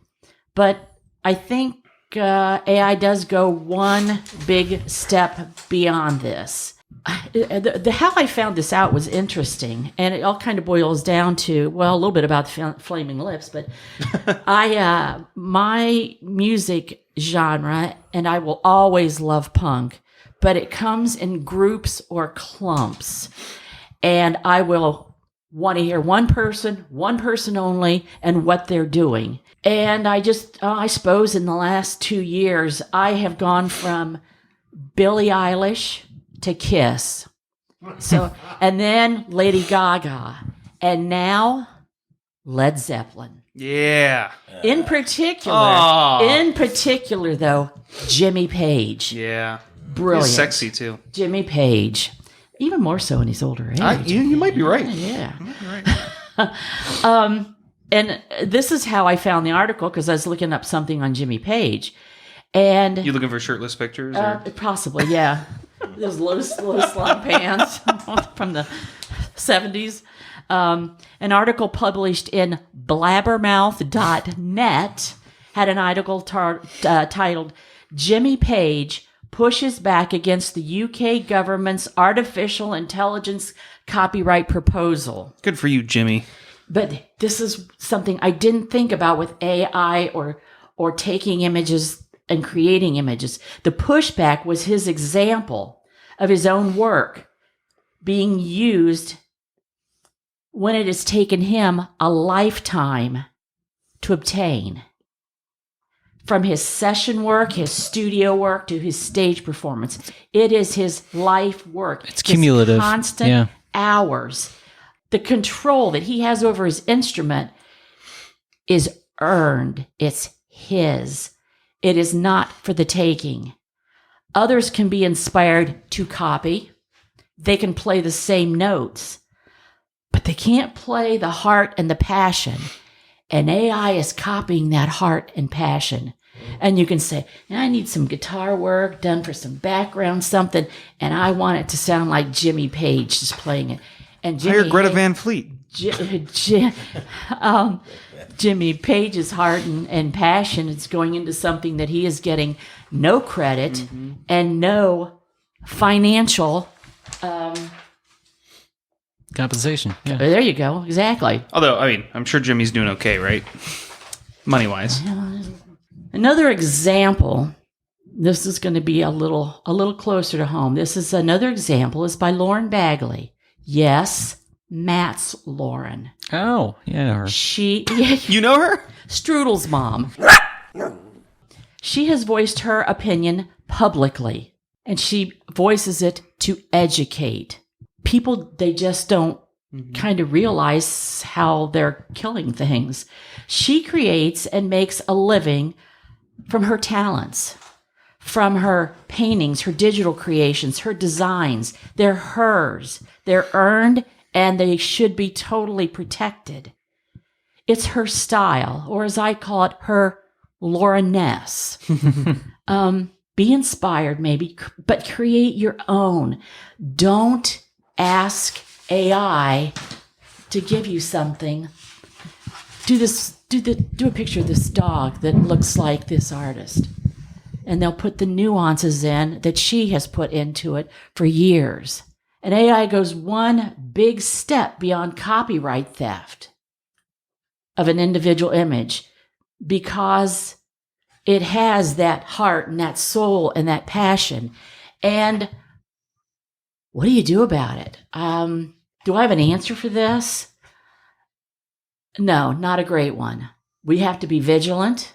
But I think AI does go one big step beyond this. How I found this out was interesting, and it all kind of boils down to, a little bit about the Flaming Lips, but my music genre, and I will always love punk, but it comes in groups or clumps, and I will want to hear one person only, and what they're doing. And I suppose in the last 2 years, I have gone from Billie Eilish to Kiss. So, and then Lady Gaga, and now Led Zeppelin. Yeah. In particular, though, Jimmy Page. Yeah. Brilliant. He's sexy too. Jimmy Page. Even more so in his older age. You might be right. Yeah. You might be right. And this is how I found the article, because I was looking up something on Jimmy Page. And You looking for shirtless pictures? Or? Possibly, yeah. Those low slung pants from the 70s. An article published in blabbermouth.net had an article titled, Jimmy Page pushes back against the UK government's artificial intelligence copyright proposal. Good for you, Jimmy. But this is something I didn't think about with AI or taking images and creating images. The pushback was his example of his own work being used when it has taken him a lifetime to obtain. From his session work, his studio work, to his stage performance. It is his life work. It's cumulative. Constant hours. The control that he has over his instrument is earned. It's his. It is not for the taking. Others can be inspired to copy. They can play the same notes, but they can't play the heart and the passion. And AI is copying that heart and passion. And you can say, I need some guitar work done for some background, something, and I want it to sound like Jimmy Page just playing it. And Hire Greta Van Fleet. Jimmy Page's heart and passion is going into something that he is getting no credit and no financial compensation. Yeah. There you go. Exactly. Although, I mean, I'm sure Jimmy's doing okay, right? Money-wise. Another example, this is going to be a little closer to home. This is another example, is by Lauren Bagley. Yes, Matt's Lauren. Oh, yeah, her. You know her? Strudel's mom. She has voiced her opinion publicly, and she voices it to educate. People, they just don't kind of realize how they're killing things. She creates and makes a living from her talents, from her paintings, her digital creations, her designs. They're hers. They're earned, and they should be totally protected. It's her style, or as I call it, her Lauren-ness. Be inspired, maybe, but create your own. Don't ask AI to give you something. Do a picture of this dog that looks like this artist. And they'll put the nuances in that she has put into it for years. And AI goes one big step beyond copyright theft of an individual image, because it has that heart and that soul and that passion. And what do you do about it? Do I have an answer for this? No, not a great one. We have to be vigilant.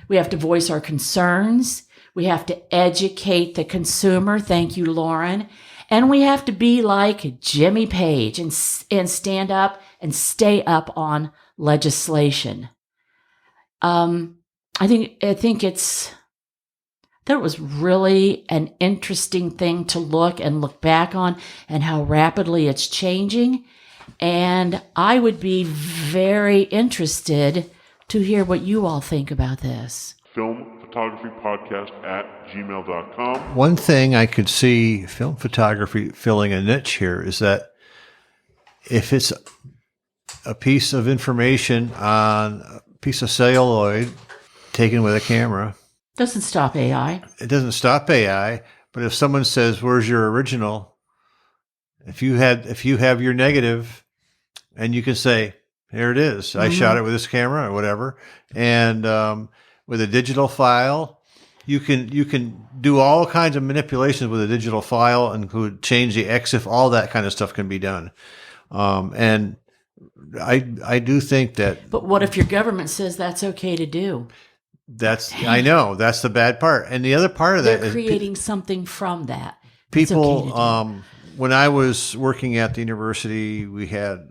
We have to voice our concerns. We have to educate the consumer. Thank you, Lauren. And we have to be like Jimmy Page and stand up and stay up on legislation. I think that was really an interesting thing to look back on, and how rapidly it's changing. And I would be very interested to hear what you all think about this. filmphotographypodcast@gmail.com. One thing I could see film photography filling a niche here is that if it's a piece of information on a piece of celluloid taken with a camera, Doesn't stop AI. it doesn't stop AI. But if someone says, "Where's your original?" If you have your negative, and you can say, "Here it is. I shot it with this camera," or whatever, and with a digital file, you can do all kinds of manipulations with a digital file, include change the EXIF, all that kind of stuff can be done. And I do think that But what if your government says that's okay to do? I know that's the bad part, and the other part of that They're is creating something from that. It's people. okay to do. When I was working at the university, we had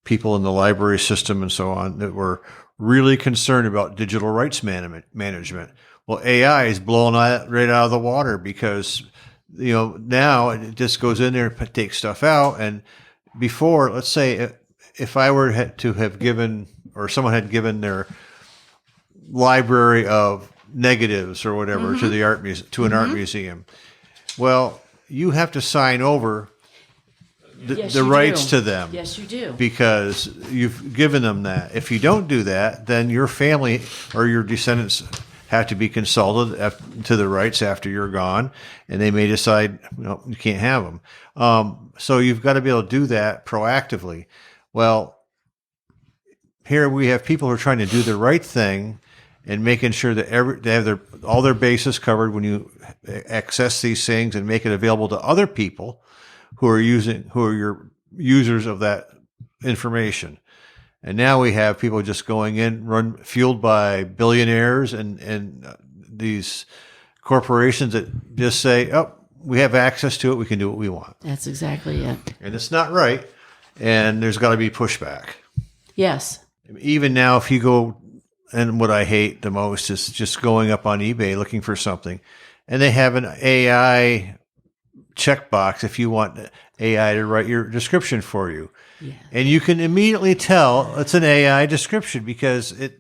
people in the library system and so on that were really concerned about digital rights management. Well, AI is blowing that right out of the water because now it just goes in there and takes stuff out. And before, let's say if I were to have given, or someone had given their library of negatives or whatever to the art an art museum, well, you have to sign over the rights to them. Yes, you do. Because you've given them that. If you don't do that, then your family or your descendants have to be consulted to the rights after you're gone, and they may decide, you can't have them. So you've got to be able to do that proactively. Well, here we have people who are trying to do the right thing and making sure that they have all their bases covered when you access these things and make it available to other people who are your users of that information. And now we have people just going in, fueled by billionaires and these corporations that just say, "Oh, we have access to it. We can do what we want." That's exactly it. And it's not right. And there's got to be pushback. Yes. Even now, if you go, and what I hate the most is just going up on eBay looking for something, and they have an AI checkbox if you want AI to write your description for you. Yeah. And you can immediately tell it's an AI description because it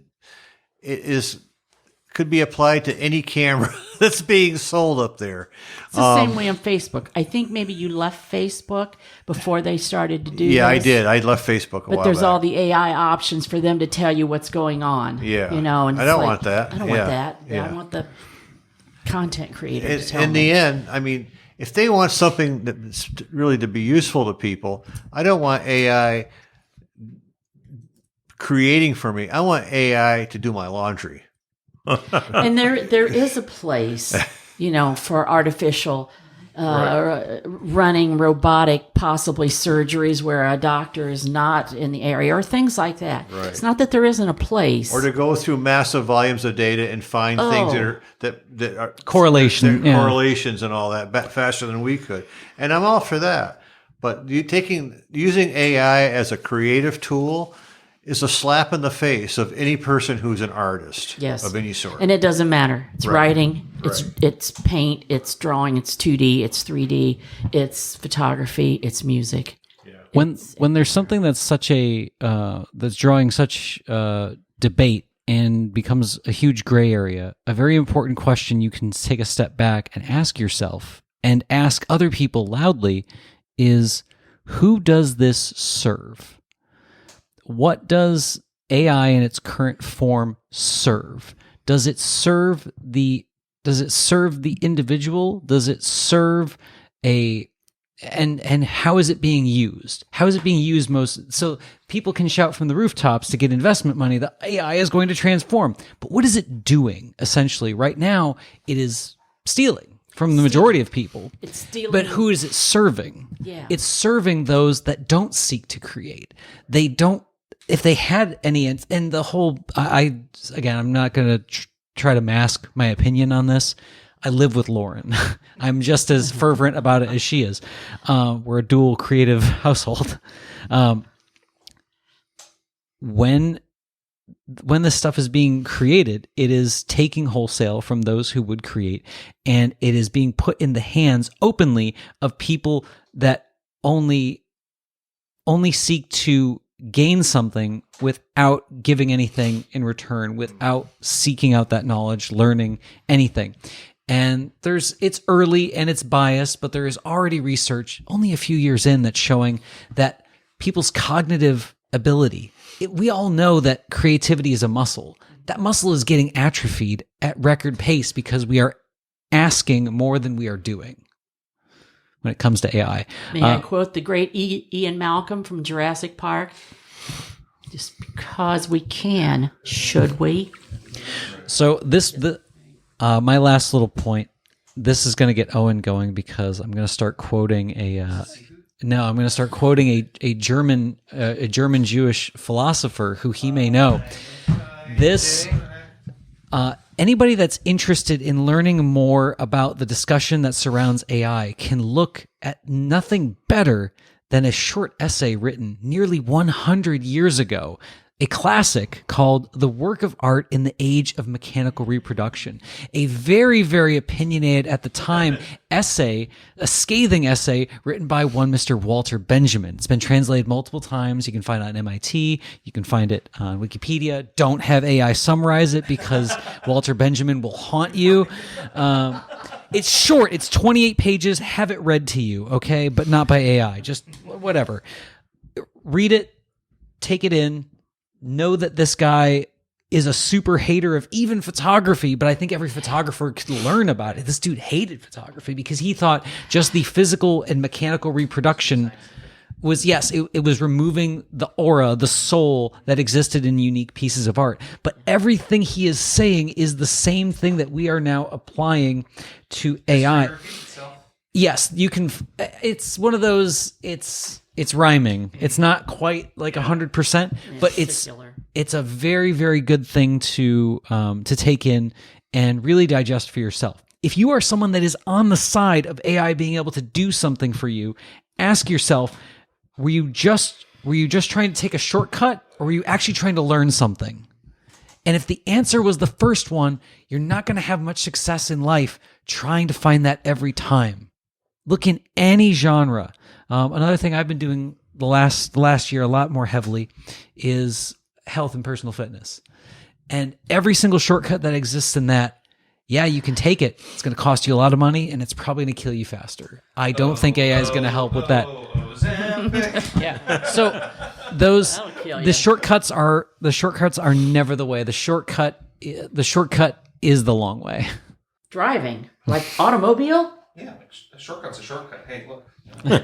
could be applied to any camera that's being sold up there. It's the same way on Facebook. I think maybe you left Facebook before they started to do this. Yeah, I did. I left Facebook a while But there's back. all the AI options for them to tell you what's going on. Yeah. And I don't want that. I don't want that. I want the content creator to tell in me. the end, I mean, if they want something that's really to be useful to people, I don't want AI creating for me. I want AI to do my laundry. And there is a place, for artificial running robotic, possibly surgeries where a doctor is not in the area or things like that. Right. It's not that there isn't a place. Or to go through massive volumes of data and find things that are correlations and all that faster than we could. And I'm all for that. But using AI as a creative tool is a slap in the face of any person who's an artist of any sort. And it doesn't matter. It's writing, Right. it's paint, it's drawing, it's 2D, it's 3D, it's photography, it's music. When there's something that's such a that's drawing such debate and becomes a huge gray area, a very important question you can take a step back and ask yourself and ask other people loudly is, who does this serve? What does AI in its current form serve? Does it serve the individual? Does it serve and how is it being used? How is it being used so people can shout from the rooftops to get investment money that AI is going to transform. But what is it doing essentially? Right now it is stealing from the majority of people. It's stealing. But who is it serving? Yeah. It's serving those that don't seek to create. They don't. If they had any, and the whole, I'm not going to try to mask my opinion on this. I live with Lauren. I'm just as fervent about it as she is. We're a dual creative household. When this stuff is being created, it is taking wholesale from those who would create, and it is being put in the hands openly of people that only seek to gain something without giving anything in return, without seeking out that knowledge, learning anything. And it's early and it's biased, but there is already research only a few years in that's showing that people's cognitive ability, we all know that creativity is a muscle. That muscle is getting atrophied at record pace because we are asking more than we are doing when it comes to AI. May I quote the great Ian Malcolm from Jurassic Park? Just because we can, should we? So my last little point, this is going to get Owen going because I'm going to start quoting No, I'm going to start quoting a German Jewish philosopher who he may know. This anybody that's interested in learning more about the discussion that surrounds AI can look at nothing better than a short essay written nearly 100 years ago, a classic called The Work of Art in the Age of Mechanical Reproduction. A very, very opinionated at the time essay, a scathing essay written by one Mr. Walter Benjamin. It's been translated multiple times. You can find it on MIT. You can find it on Wikipedia. Don't have AI summarize it because Walter Benjamin will haunt you. It's short. It's 28 pages. Have it read to you, okay? But not by AI. Just whatever. Read it. Take it in. Know that this guy is a super hater of even photography, but I think every photographer could learn about it. This dude hated photography because he thought just the physical and mechanical reproduction was, yes, it was removing the aura, the soul that existed in unique pieces of art. But everything he is saying is the same thing that we are now applying to AI. Yes, you can. It's one of those, it's rhyming. It's not quite like 100%, but it's a very, very good thing to take in and really digest for yourself. If you are someone that is on the side of AI being able to do something for you, ask yourself, were you just trying to take a shortcut, or were you actually trying to learn something? And if the answer was the first one, you're not going to have much success in life trying to find that every time. Look in any genre. Another thing I've been doing the last year a lot more heavily is health and personal fitness. And every single shortcut that exists in that, yeah, you can take it. It's going to cost you a lot of money, and it's probably going to kill you faster. I don't think AI is going to help with that. Yeah. So the shortcuts are never the way. The shortcut is the long way. Driving, like automobile. Yeah, a shortcut's a shortcut. Hey, look.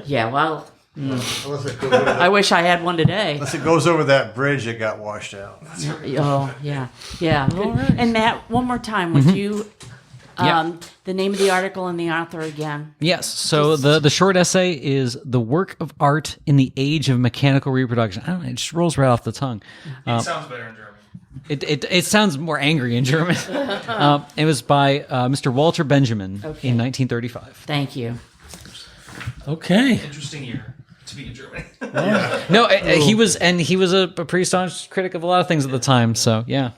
Yeah, well, Unless it goes over I wish I had one today. unless it goes over that bridge that got washed out. Oh, yeah, yeah. Good. And Matt, one more time, would you, the name of the article and the author again? Yes. So the short essay is The Work of Art in the Age of Mechanical Reproduction. I don't know, it just rolls right off the tongue. It sounds better in German. It sounds more angry in German. It was by Mr. Walter Benjamin in 1935. Thank you. Okay. Interesting year to be in Germany. No, he was a pretty staunch critic of a lot of things at the time. So yeah.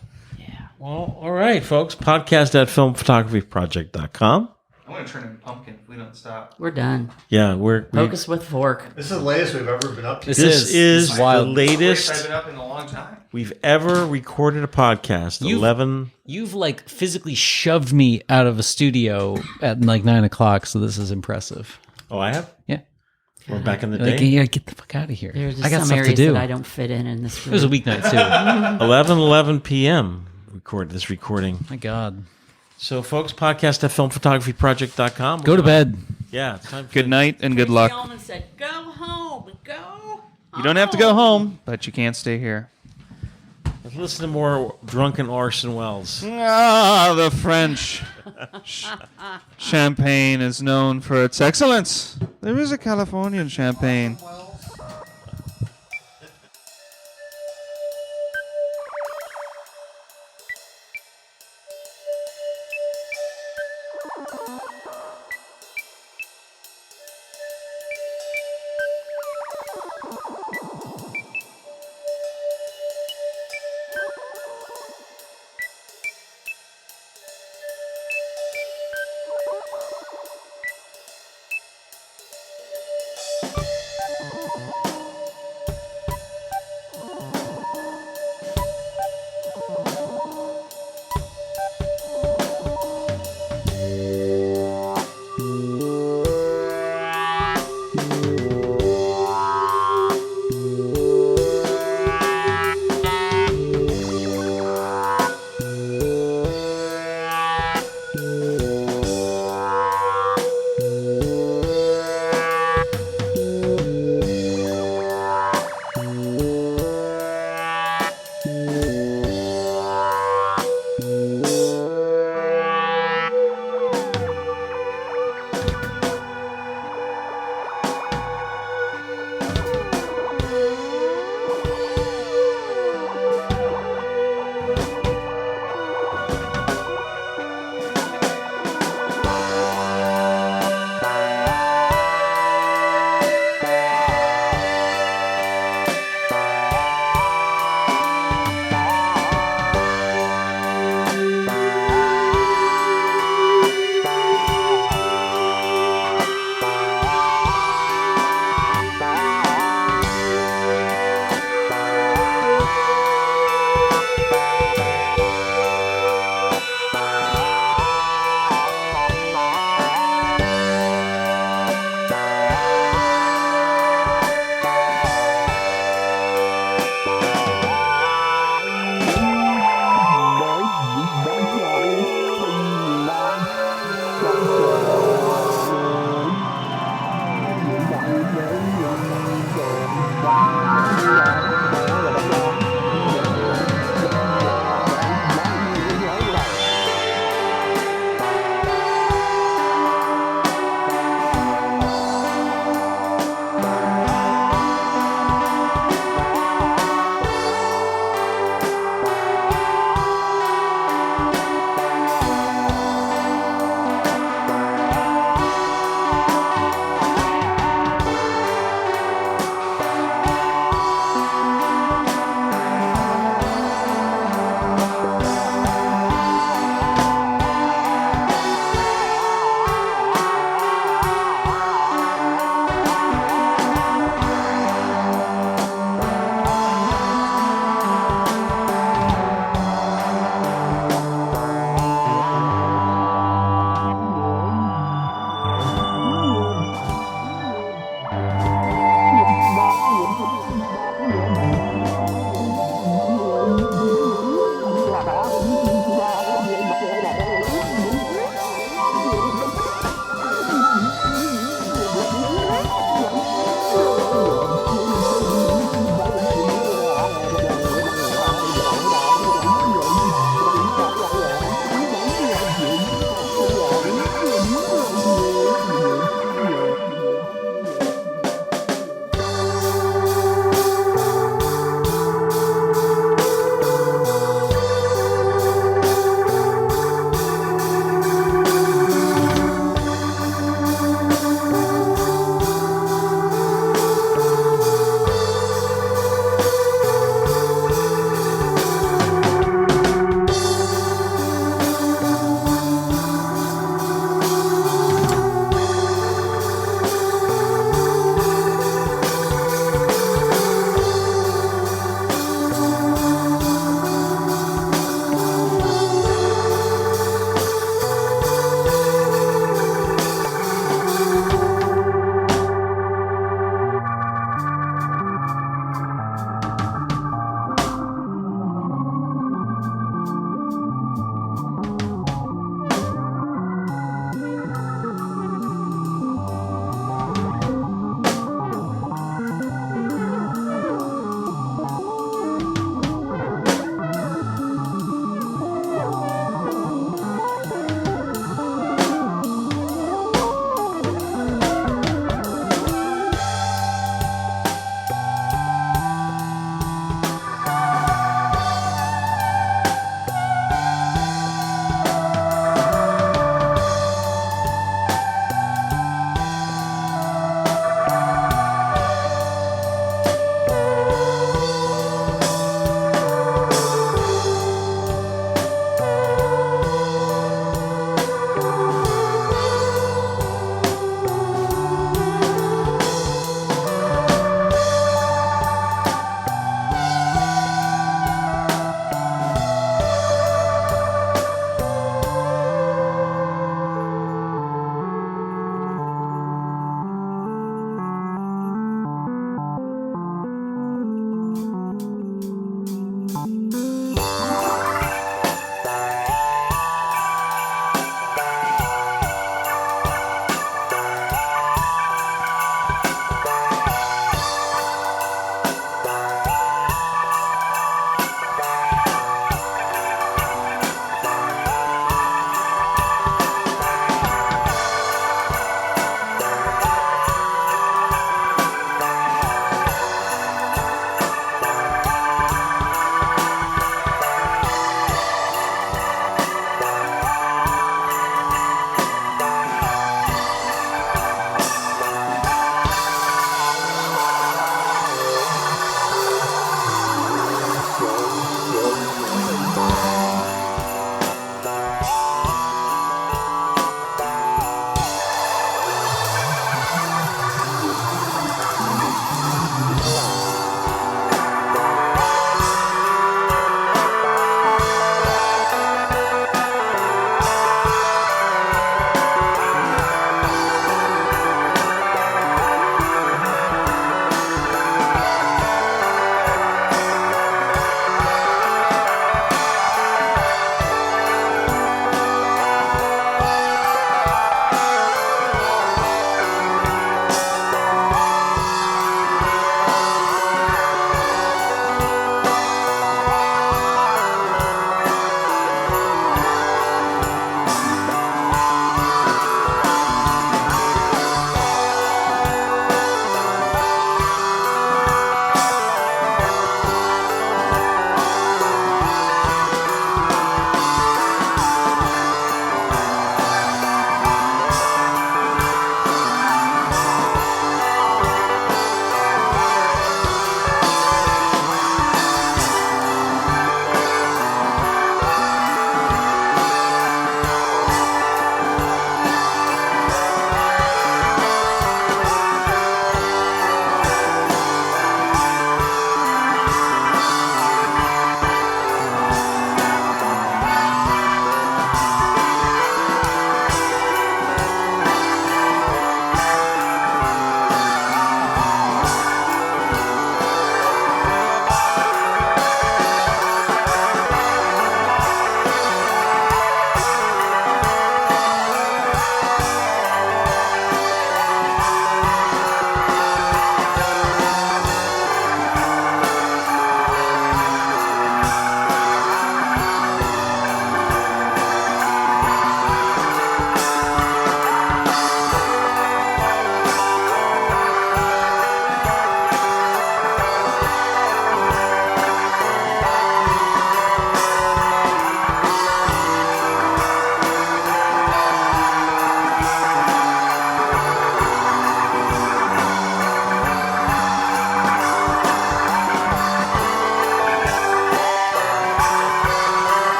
Well, all right, folks. Podcast at filmphotographyproject.com. I'm going to turn into pumpkin if we don't stop. We're done. Yeah, Focus with fork. This is the latest we've ever been up to. This is the wild. I've latest been up in a long time. we've ever recorded a podcast. You've like physically shoved me out of a studio at like 9 o'clock. So this is impressive. Oh, I have? Yeah. We're back in the Like, day. yeah, get the fuck out of here. There's I got some stuff to areas do. that I don't fit in this room. It was a weeknight too. 11 p.m. Record this recording. My God. So, folks, podcast at filmphotographyproject.com. Go to bed. Yeah. It's time for Good night and good luck. Gentleman said, "Go home, go." You don't have to go home, but you can't stay here. Let's listen to more drunken Orson Welles. Ah, the French. Champagne is known for its excellence. There is a Californian champagne.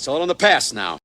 It's all in the past now.